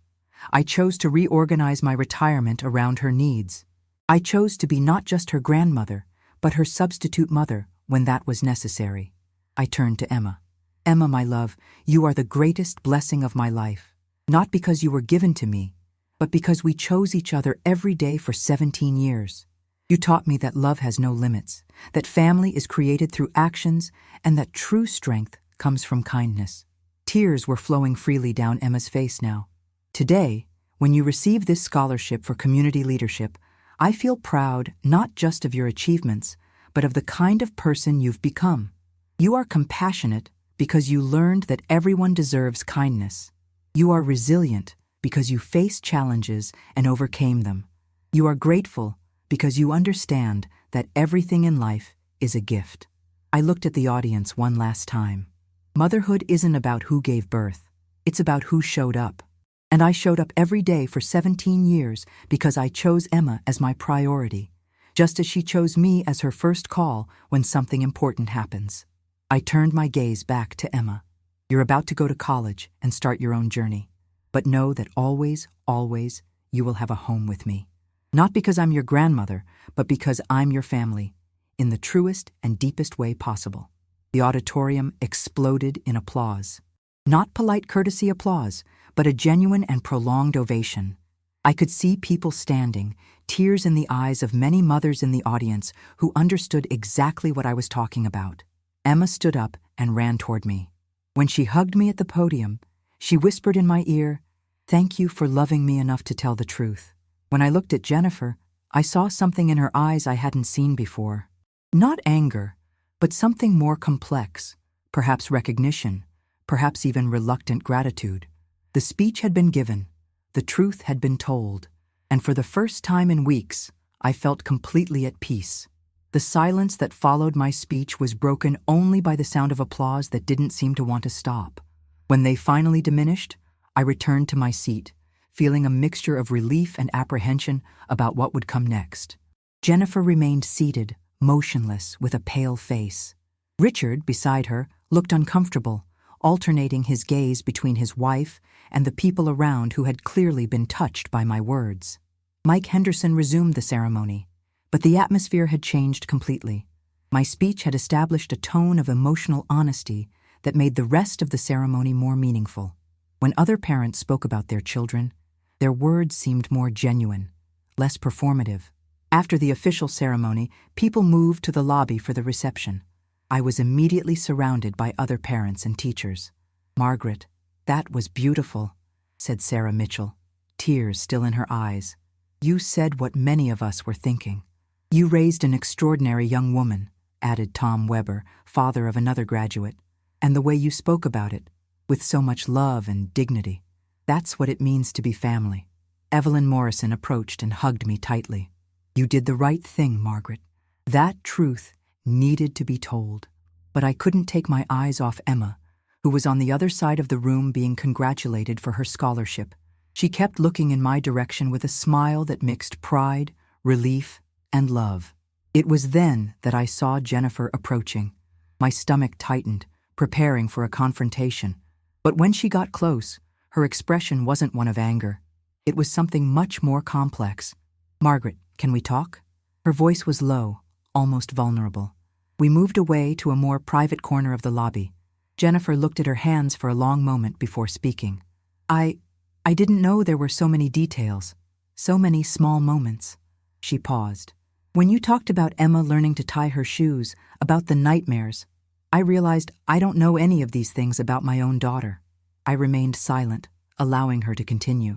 I chose to reorganize my retirement around her needs. I chose to be not just her grandmother, but her substitute mother when that was necessary. I turned to Emma. Emma, my love, you are the greatest blessing of my life. Not because you were given to me, but because we chose each other every day for 17 years. You taught me that love has no limits, that family is created through actions, and that true strength comes from kindness. Tears were flowing freely down Emma's face now. Today, when you receive this scholarship for community leadership, I feel proud not just of your achievements, but of the kind of person you've become. You are compassionate because you learned that everyone deserves kindness. You are resilient because you faced challenges and overcame them. You are grateful because you understand that everything in life is a gift. I looked at the audience one last time. Motherhood isn't about who gave birth. It's about who showed up. And I showed up every day for 17 years because I chose Emma as my priority, just as she chose me as her first call when something important happens. I turned my gaze back to Emma. You're about to go to college and start your own journey. But know that always, always, you will have a home with me. Not because I'm your grandmother, but because I'm your family, in the truest and deepest way possible. The auditorium exploded in applause. Not polite courtesy applause, but a genuine and prolonged ovation. I could see people standing, tears in the eyes of many mothers in the audience who understood exactly what I was talking about. Emma stood up and ran toward me. When she hugged me at the podium, she whispered in my ear, "Thank you for loving me enough to tell the truth." When I looked at Jennifer, I saw something in her eyes I hadn't seen before. Not anger, but something more complex, perhaps recognition, perhaps even reluctant gratitude. The speech had been given, the truth had been told, and for the first time in weeks, I felt completely at peace. The silence that followed my speech was broken only by the sound of applause that didn't seem to want to stop. When they finally diminished, I returned to my seat, feeling a mixture of relief and apprehension about what would come next. Jennifer remained seated, motionless, with a pale face. Richard, beside her, looked uncomfortable, alternating his gaze between his wife and the people around who had clearly been touched by my words. Mike Henderson resumed the ceremony, but the atmosphere had changed completely. My speech had established a tone of emotional honesty that made the rest of the ceremony more meaningful. When other parents spoke about their children, their words seemed more genuine, less performative. After the official ceremony, people moved to the lobby for the reception. I was immediately surrounded by other parents and teachers. "Margaret, that was beautiful," said Sarah Mitchell, tears still in her eyes. "You said what many of us were thinking." "You raised an extraordinary young woman," added Tom Weber, father of another graduate. "And the way you spoke about it, with so much love and dignity. That's what it means to be family." Evelyn Morrison approached and hugged me tightly. "You did the right thing, Margaret. That truth needed to be told." But I couldn't take my eyes off Emma, who was on the other side of the room being congratulated for her scholarship. She kept looking in my direction with a smile that mixed pride, relief, and love. It was then that I saw Jennifer approaching. My stomach tightened, preparing for a confrontation. But when she got close, her expression wasn't one of anger. It was something much more complex. "Margaret, can we talk?" Her voice was low, almost vulnerable. We moved away to a more private corner of the lobby. Jennifer looked at her hands for a long moment before speaking. I didn't know there were so many details, so many small moments." She paused. "When you talked about Emma learning to tie her shoes, about the nightmares, I realized I don't know any of these things about my own daughter." I remained silent, allowing her to continue.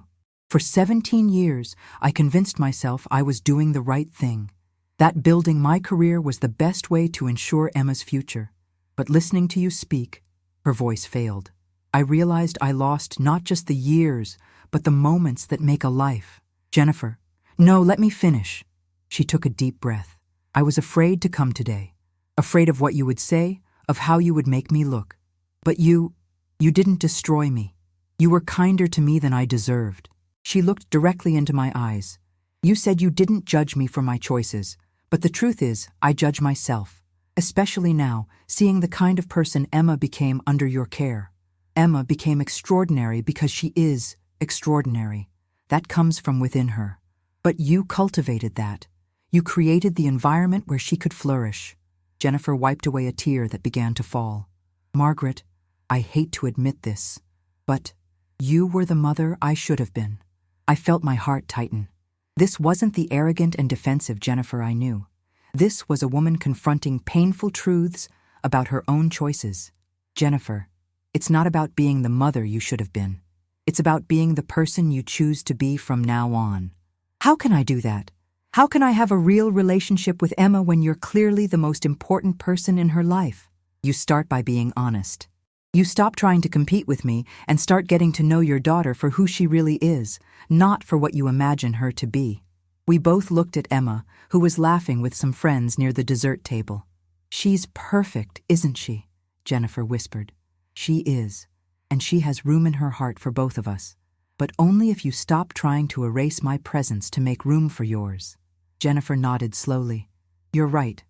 "For 17 years, I convinced myself I was doing the right thing, that building my career was the best way to ensure Emma's future. But listening to you speak," her voice failed, "I realized I lost not just the years, but the moments that make a life." "Jennifer, no, let me finish." She took a deep breath. "I was afraid to come today, afraid of what you would say, of how you would make me look. But you didn't destroy me. You were kinder to me than I deserved." She looked directly into my eyes. "You said you didn't judge me for my choices, but the truth is, I judge myself, especially now, seeing the kind of person Emma became under your care. Emma became extraordinary because she is extraordinary. That comes from within her. But you cultivated that. You created the environment where she could flourish." Jennifer wiped away a tear that began to fall. "Margaret, I hate to admit this, but you were the mother I should have been." I felt my heart tighten. This wasn't the arrogant and defensive Jennifer I knew. This was a woman confronting painful truths about her own choices. "Jennifer, it's not about being the mother you should have been. It's about being the person you choose to be from now on." "How can I do that? How can I have a real relationship with Emma when you're clearly the most important person in her life?" "You start by being honest. You stop trying to compete with me and start getting to know your daughter for who she really is, not for what you imagine her to be." We both looked at Emma, who was laughing with some friends near the dessert table. "She's perfect, isn't she?" Jennifer whispered. "She is, and she has room in her heart for both of us. But only if you stop trying to erase my presence to make room for yours." Jennifer nodded slowly. "You're right.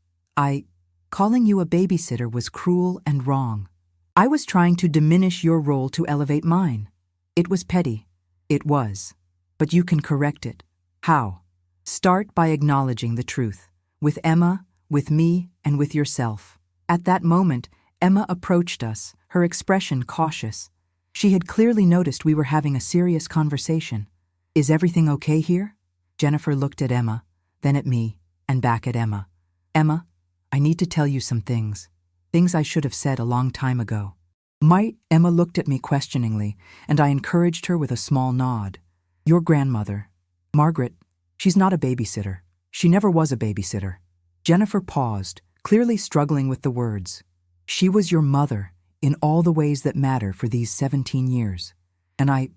Calling you a babysitter was cruel and wrong. I was trying to diminish your role to elevate mine. It was petty. It was. But you can correct it. How? Start by acknowledging the truth. With Emma, with me, and with yourself." At that moment, Emma approached us, her expression cautious. She had clearly noticed we were having a serious conversation. "Is everything okay here?" Jennifer looked at Emma, then at me, and back at Emma. "Emma, I need to tell you some things. Things I should have said a long time ago." Emma looked at me questioningly, and I encouraged her with a small nod. "Your grandmother, Margaret, she's not a babysitter. She never was a babysitter." Jennifer paused, clearly struggling with the words. "She was your mother in all the ways that matter for these 17 years. And I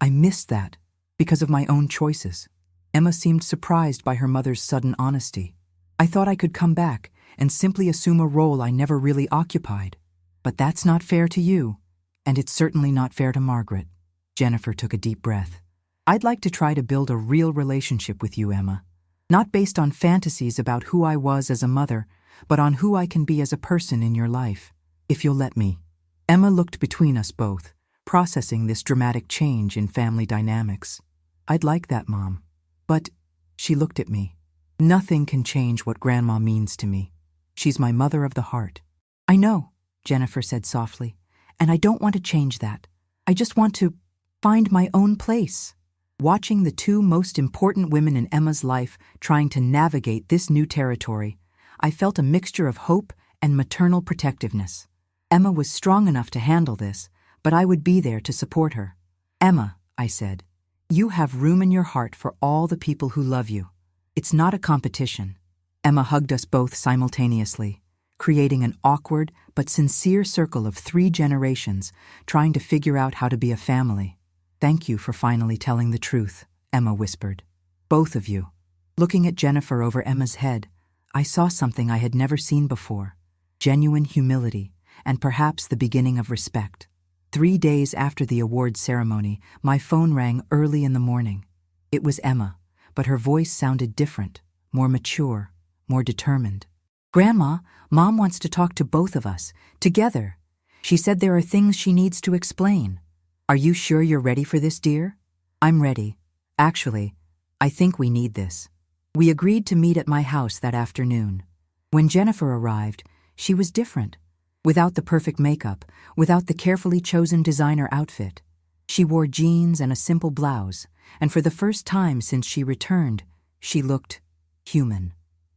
missed that because of my own choices." Emma seemed surprised by her mother's sudden honesty. "I thought I could come back and simply assume a role I never really occupied. But that's not fair to you, and it's certainly not fair to Margaret." Jennifer took a deep breath. "I'd like to try to build a real relationship with you, Emma. Not based on fantasies about who I was as a mother, but on who I can be as a person in your life, if you'll let me." Emma looked between us both, processing this dramatic change in family dynamics. "I'd like that, Mom. But," she looked at me, "nothing can change what Grandma means to me. She's my mother of the heart." "I know," Jennifer said softly, "and I don't want to change that. I just want to find my own place." Watching the two most important women in Emma's life trying to navigate this new territory, I felt a mixture of hope and maternal protectiveness. Emma was strong enough to handle this, but I would be there to support her. "Emma," I said, "you have room in your heart for all the people who love you. It's not a competition." Emma hugged us both simultaneously, creating an awkward but sincere circle of 3 generations trying to figure out how to be a family. "Thank you for finally telling the truth," Emma whispered. "Both of you." Looking at Jennifer over Emma's head, I saw something I had never seen before: genuine humility, and perhaps the beginning of respect. 3 days after the awards ceremony, my phone rang early in the morning. It was Emma, but her voice sounded different, more mature, more determined. "Grandma, Mom wants to talk to both of us, together. She said there are things she needs to explain." "Are you sure you're ready for this, dear?" "I'm ready. Actually, I think we need this. We agreed to meet at my house that afternoon. When Jennifer arrived, she was different. Without the perfect makeup, without the carefully chosen designer outfit. She wore jeans and a simple blouse, and for the first time since she returned, she looked human.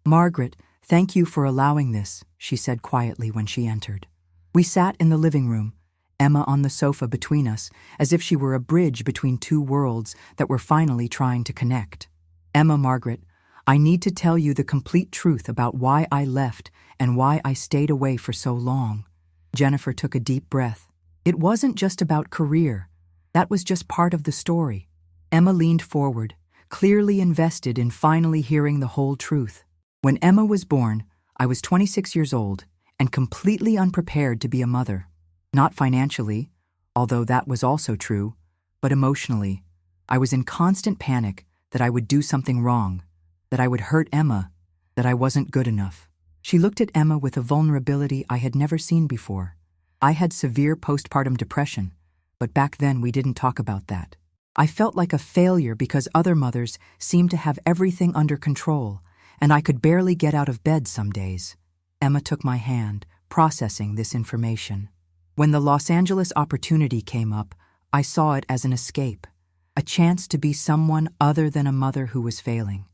"Margaret, thank you for allowing this," she said quietly when she entered. We sat in the living room, Emma on the sofa between us, as if she were a bridge between two worlds that were finally trying to connect. "Emma, Margaret, I need to tell you the complete truth about why I left and why I stayed away for so long." Jennifer took a deep breath. It wasn't just about career. That was just part of the story. Emma leaned forward, clearly invested in finally hearing the whole truth. When Emma was born, I was 26 years old and completely unprepared to be a mother. Not financially, although that was also true, but emotionally. I was in constant panic that I would do something wrong, that I would hurt Emma, that I wasn't good enough. She looked at Emma with a vulnerability I had never seen before. I had severe postpartum depression, but back then we didn't talk about that. I felt like a failure because other mothers seemed to have everything under control, and I could barely get out of bed some days. Emma took my hand, processing this information. When the Los Angeles opportunity came up, I saw it as an escape, a chance to be someone other than a mother who was failing.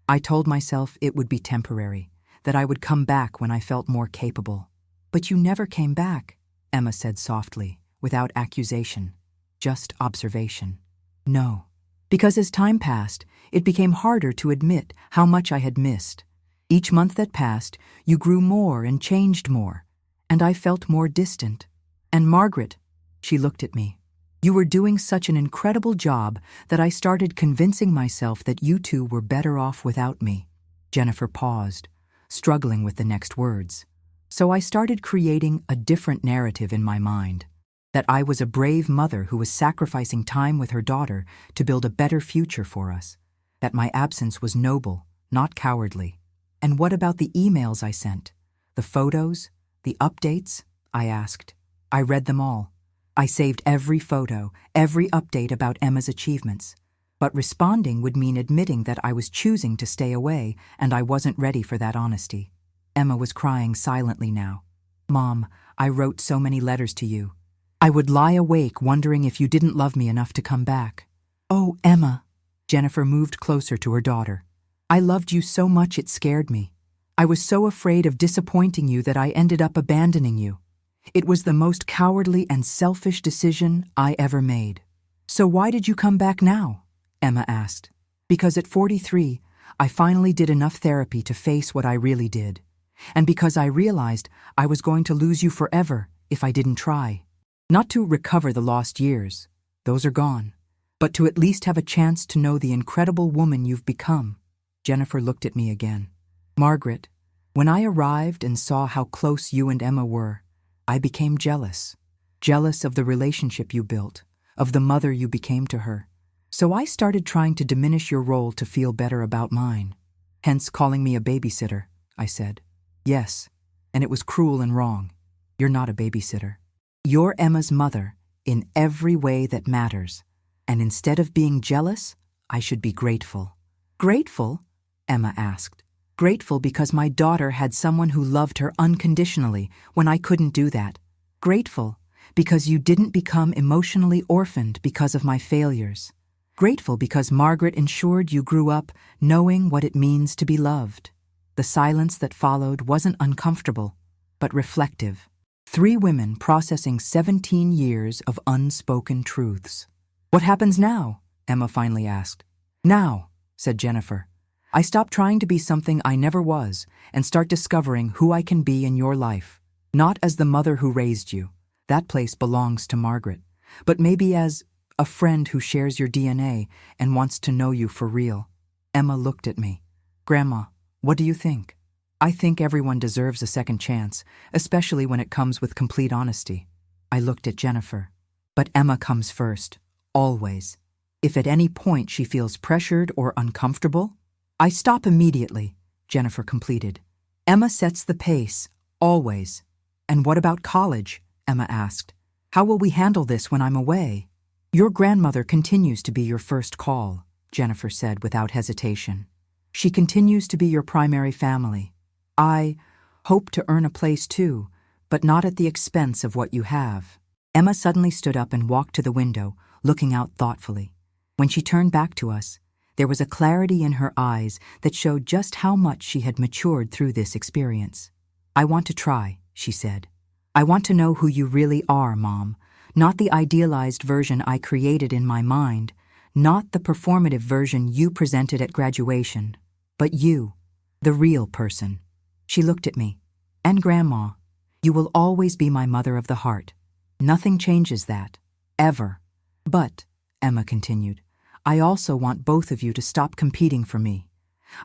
I told myself it would be temporary, that I would come back when I felt more capable. "But you never came back," Emma said softly, without accusation, just observation. "No." Because as time passed, it became harder to admit how much I had missed. Each month that passed, you grew more and changed more, and I felt more distant. "And Margaret," she looked at me, "you were doing such an incredible job that I started convincing myself that you two were better off without me." Jennifer paused, struggling with the next words. "So I started creating a different narrative in my mind. That I was a brave mother who was sacrificing time with her daughter to build a better future for us. That my absence was noble, not cowardly. And what about the emails I sent? The photos? The updates?" I asked. I read them all. I saved every photo, every update about Emma's achievements. But responding would mean admitting that I was choosing to stay away, and I wasn't ready for that honesty. Emma was crying silently now. "Mom, I wrote so many letters to you. I would lie awake wondering if you didn't love me enough to come back." "Oh, Emma." Jennifer moved closer to her daughter. "I loved you so much it scared me. I was so afraid of disappointing you that I ended up abandoning you. It was the most cowardly and selfish decision I ever made." "So why did you come back now?" Emma asked. "Because at 43, I finally did enough therapy to face what I really did. And because I realized I was going to lose you forever if I didn't try. Not to recover the lost years, those are gone, but to at least have a chance to know the incredible woman you've become." Jennifer looked at me again. "Margaret, when I arrived and saw how close you and Emma were, I became jealous. Jealous of the relationship you built, of the mother you became to her. So I started trying to diminish your role to feel better about mine. Hence calling me a babysitter," I said. "Yes, and it was cruel and wrong. You're not a babysitter. You're Emma's mother in every way that matters. And instead of being jealous, I should be grateful." "Grateful?" Emma asked. "Grateful because my daughter had someone who loved her unconditionally when I couldn't do that. Grateful because you didn't become emotionally orphaned because of my failures. Grateful because Margaret ensured you grew up knowing what it means to be loved." The silence that followed wasn't uncomfortable, but reflective. 3 women processing 17 years of unspoken truths. "What happens now?" Emma finally asked. "Now," said Jennifer, "I stop trying to be something I never was and start discovering who I can be in your life. Not as the mother who raised you. That place belongs to Margaret. But maybe as a friend who shares your DNA and wants to know you for real." Emma looked at me. "Grandma, what do you think?" "I think everyone deserves a second chance, especially when it comes with complete honesty." I looked at Jennifer. "But Emma comes first, always. If at any point she feels pressured or uncomfortable, I stop immediately," Jennifer completed. "Emma sets the pace, always." "And what about college?" Emma asked. "How will we handle this when I'm away?" "Your grandmother continues to be your first call," Jennifer said without hesitation. She continues to be your primary family. I hope to earn a place too, but not at the expense of what you have. Emma suddenly stood up and walked to the window, looking out thoughtfully. When she turned back to us, there was a clarity in her eyes that showed just how much she had matured through this experience. I want to try, she said. I want to know who you really are, Mom, not the idealized version I created in my mind, not the performative version you presented at graduation, but you, the real person. She looked at me. And Grandma, you will always be my mother of the heart. Nothing changes that, ever. But, Emma continued, I also want both of you to stop competing for me.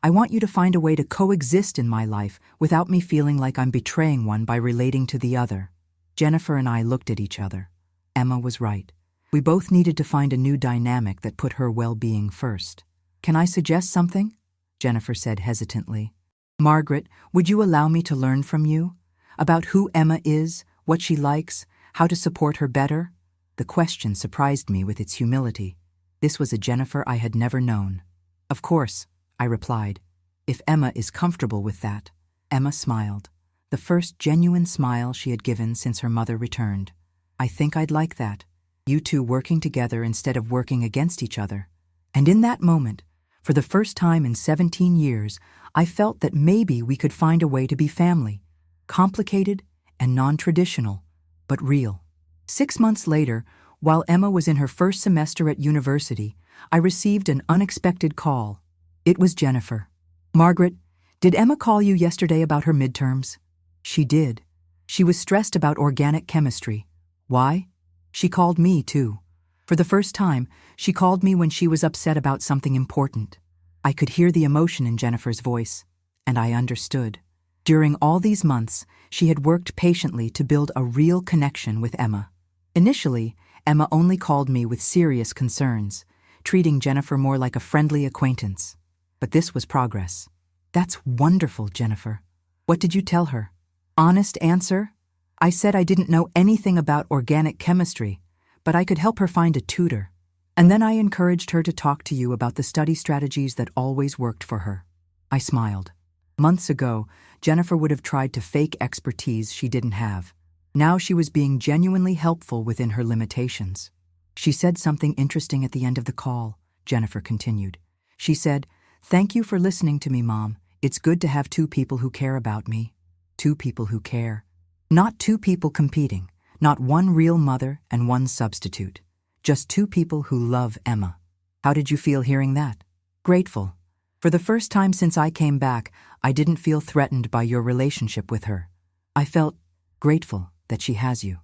I want you to find a way to coexist in my life without me feeling like I'm betraying one by relating to the other. Jennifer and I looked at each other. Emma was right. We both needed to find a new dynamic that put her well-being first. Can I suggest something? Jennifer said hesitantly. Margaret, would you allow me to learn from you? About who Emma is, what she likes, how to support her better? The question surprised me with its humility. This was a Jennifer I had never known. Of course, I replied. If Emma is comfortable with that. Emma smiled, the first genuine smile she had given since her mother returned. I think I'd like that. You two working together instead of working against each other. And in that moment, for the first time in 17 years, I felt that maybe we could find a way to be family. Complicated and non-traditional, but real. 6 months later, while Emma was in her first semester at university, I received an unexpected call. It was Jennifer. Margaret, did Emma call you yesterday about her midterms? She did. She was stressed about organic chemistry. Why? She called me, too. For the first time, she called me when she was upset about something important. I could hear the emotion in Jennifer's voice, and I understood. During all these months, she had worked patiently to build a real connection with Emma. Initially, Emma only called me with serious concerns, treating Jennifer more like a friendly acquaintance. But this was progress. That's wonderful, Jennifer. What did you tell her? Honest answer? I said I didn't know anything about organic chemistry, but I could help her find a tutor. And then I encouraged her to talk to you about the study strategies that always worked for her. I smiled. Months ago, Jennifer would have tried to fake expertise she didn't have. Now she was being genuinely helpful within her limitations. She said something interesting at the end of the call, Jennifer continued. She said, "Thank you for listening to me, Mom. It's good to have two people who care about me. Two people who care. Not two people competing, not one real mother and one substitute. Just two people who love Emma." How did you feel hearing that? Grateful. For the first time since I came back, I didn't feel threatened by your relationship with her. I felt grateful that she has you.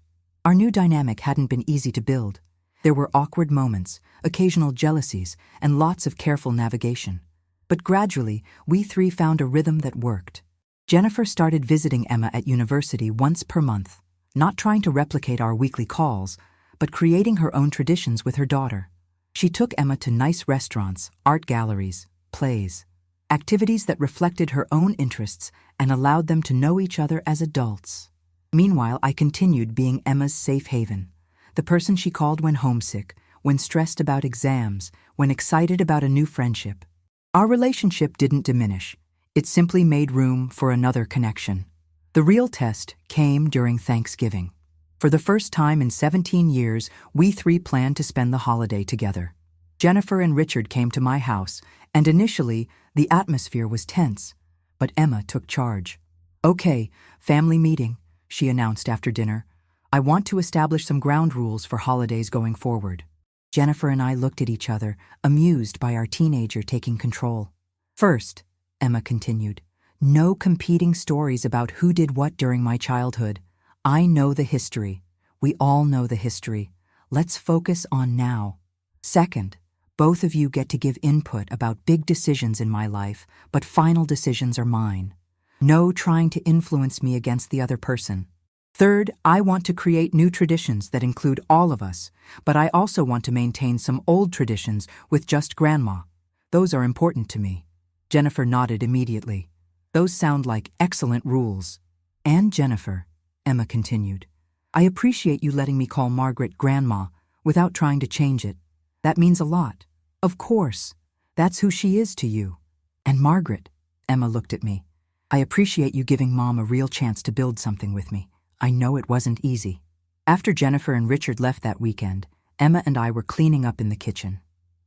Our new dynamic hadn't been easy to build. There were awkward moments, occasional jealousies, and lots of careful navigation. But gradually, we three found a rhythm that worked. Jennifer started visiting Emma at university once per month, not trying to replicate our weekly calls, but creating her own traditions with her daughter. She took Emma to nice restaurants, art galleries, plays, activities that reflected her own interests and allowed them to know each other as adults. Meanwhile, I continued being Emma's safe haven, the person she called when homesick, when stressed about exams, when excited about a new friendship. Our relationship didn't diminish. It simply made room for another connection. The real test came during Thanksgiving. For the first time in 17 years, we three planned to spend the holiday together. Jennifer and Richard came to my house, and initially, the atmosphere was tense. But Emma took charge. "Okay, family meeting," she announced after dinner. "I want to establish some ground rules for holidays going forward." Jennifer and I looked at each other, amused by our teenager taking control. "First," Emma continued, "no competing stories about who did what during my childhood. I know the history. We all know the history. Let's focus on now. Second, both of you get to give input about big decisions in my life, but final decisions are mine. No trying to influence me against the other person. Third, I want to create new traditions that include all of us, but I also want to maintain some old traditions with just Grandma. Those are important to me." Jennifer nodded immediately. "Those sound like excellent rules." "And Jennifer," Emma continued, "I appreciate you letting me call Margaret Grandma without trying to change it. That means a lot." "Of course. That's who she is to you. And Margaret, Emma looked at me. I appreciate you giving Mom a real chance to build something with me. I know it wasn't easy. After Jennifer and Richard left that weekend, Emma and I were cleaning up in the kitchen.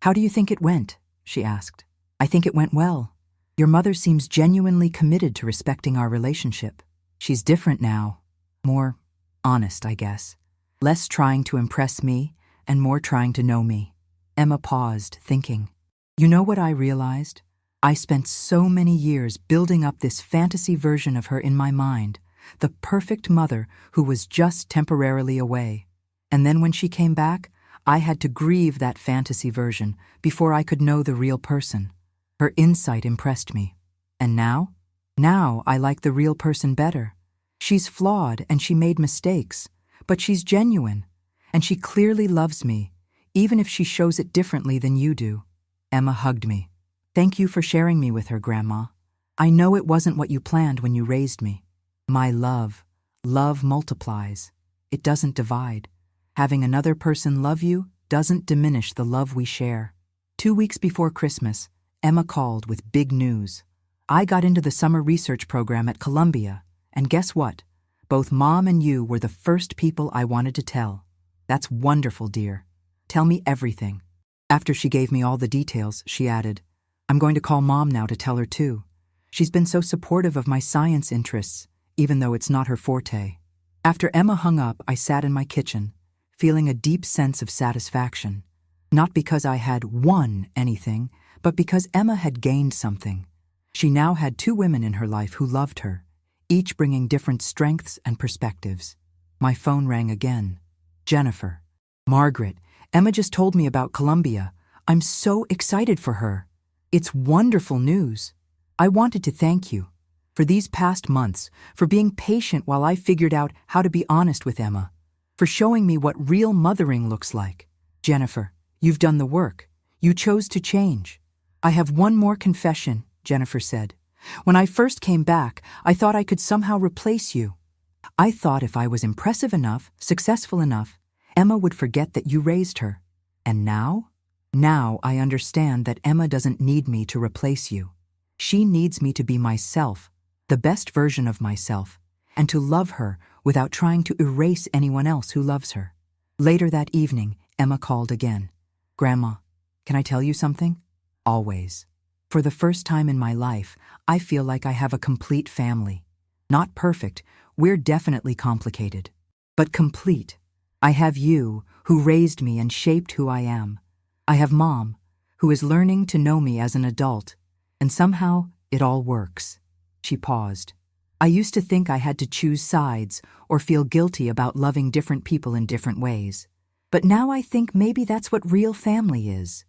How do you think it went? She asked. I think it went well. Your mother seems genuinely committed to respecting our relationship. She's different now. More honest, I guess. Less trying to impress me and more trying to know me. Emma paused, thinking. You know what I realized? I spent so many years building up this fantasy version of her in my mind, the perfect mother who was just temporarily away. And then when she came back, I had to grieve that fantasy version before I could know the real person. Her insight impressed me. And now? Now I like the real person better. She's flawed and she made mistakes, but she's genuine, and she clearly loves me, even if she shows it differently than you do. Emma hugged me. Thank you for sharing me with her, Grandma. I know it wasn't what you planned when you raised me. My love multiplies. It doesn't divide. Having another person love you doesn't diminish the love we share. 2 weeks before Christmas, Emma called with big news. I got into the summer research program at Columbia, and guess what? Both Mom and you were the first people I wanted to tell. That's wonderful, dear. Tell me everything. After she gave me all the details, she added, I'm going to call Mom now to tell her too. She's been so supportive of my science interests, even though it's not her forte. After Emma hung up, I sat in my kitchen, feeling a deep sense of satisfaction. Not because I had won anything, but because Emma had gained something. She now had 2 women in her life who loved her, each bringing different strengths and perspectives. My phone rang again. Jennifer. Margaret, Emma just told me about Columbia. I'm so excited for her. It's wonderful news. I wanted to thank you for these past months, for being patient while I figured out how to be honest with Emma, for showing me what real mothering looks like. Jennifer, you've done the work. You chose to change. I have one more confession, Jennifer said. When I first came back, I thought I could somehow replace you. I thought if I was impressive enough, successful enough, Emma would forget that you raised her. And now? Now I understand that Emma doesn't need me to replace you. She needs me to be myself, the best version of myself, and to love her without trying to erase anyone else who loves her. Later that evening, Emma called again. Grandma, can I tell you something? Always. For the first time in my life, I feel like I have a complete family. Not perfect, we're definitely complicated. But complete. I have you, who raised me and shaped who I am. I have Mom, who is learning to know me as an adult, and somehow it all works. She paused. I used to think I had to choose sides or feel guilty about loving different people in different ways. But now I think maybe that's what real family is.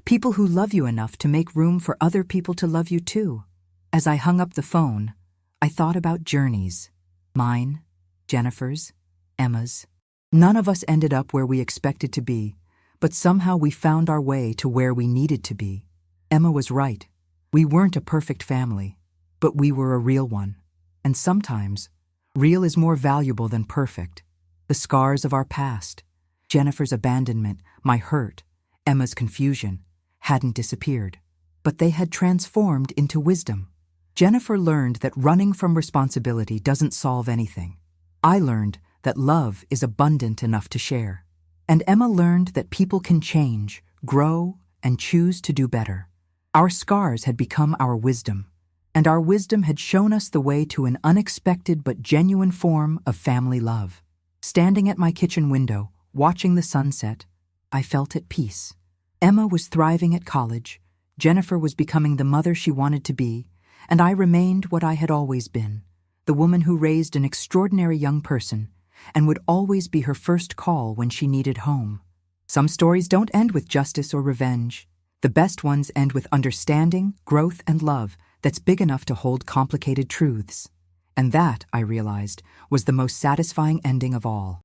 People who love you enough to make room for other people to love you too. As I hung up the phone, I thought about journeys. Mine, Jennifer's, Emma's. None of us ended up where we expected to be, but somehow we found our way to where we needed to be. Emma was right. We weren't a perfect family, but we were a real one. And sometimes, real is more valuable than perfect. The scars of our past, Jennifer's abandonment, my hurt, Emma's confusion, hadn't disappeared, but they had transformed into wisdom. Jennifer learned that running from responsibility doesn't solve anything. I learned that love is abundant enough to share. And Emma learned that people can change, grow, and choose to do better. Our scars had become our wisdom, and our wisdom had shown us the way to an unexpected but genuine form of family love. Standing at my kitchen window, watching the sunset, I felt at peace. Emma was thriving at college, Jennifer was becoming the mother she wanted to be, and I remained what I had always been, the woman who raised an extraordinary young person and would always be her first call when she needed home. Some stories don't end with justice or revenge. The best ones end with understanding, growth, and love that's big enough to hold complicated truths. And that, I realized, was the most satisfying ending of all.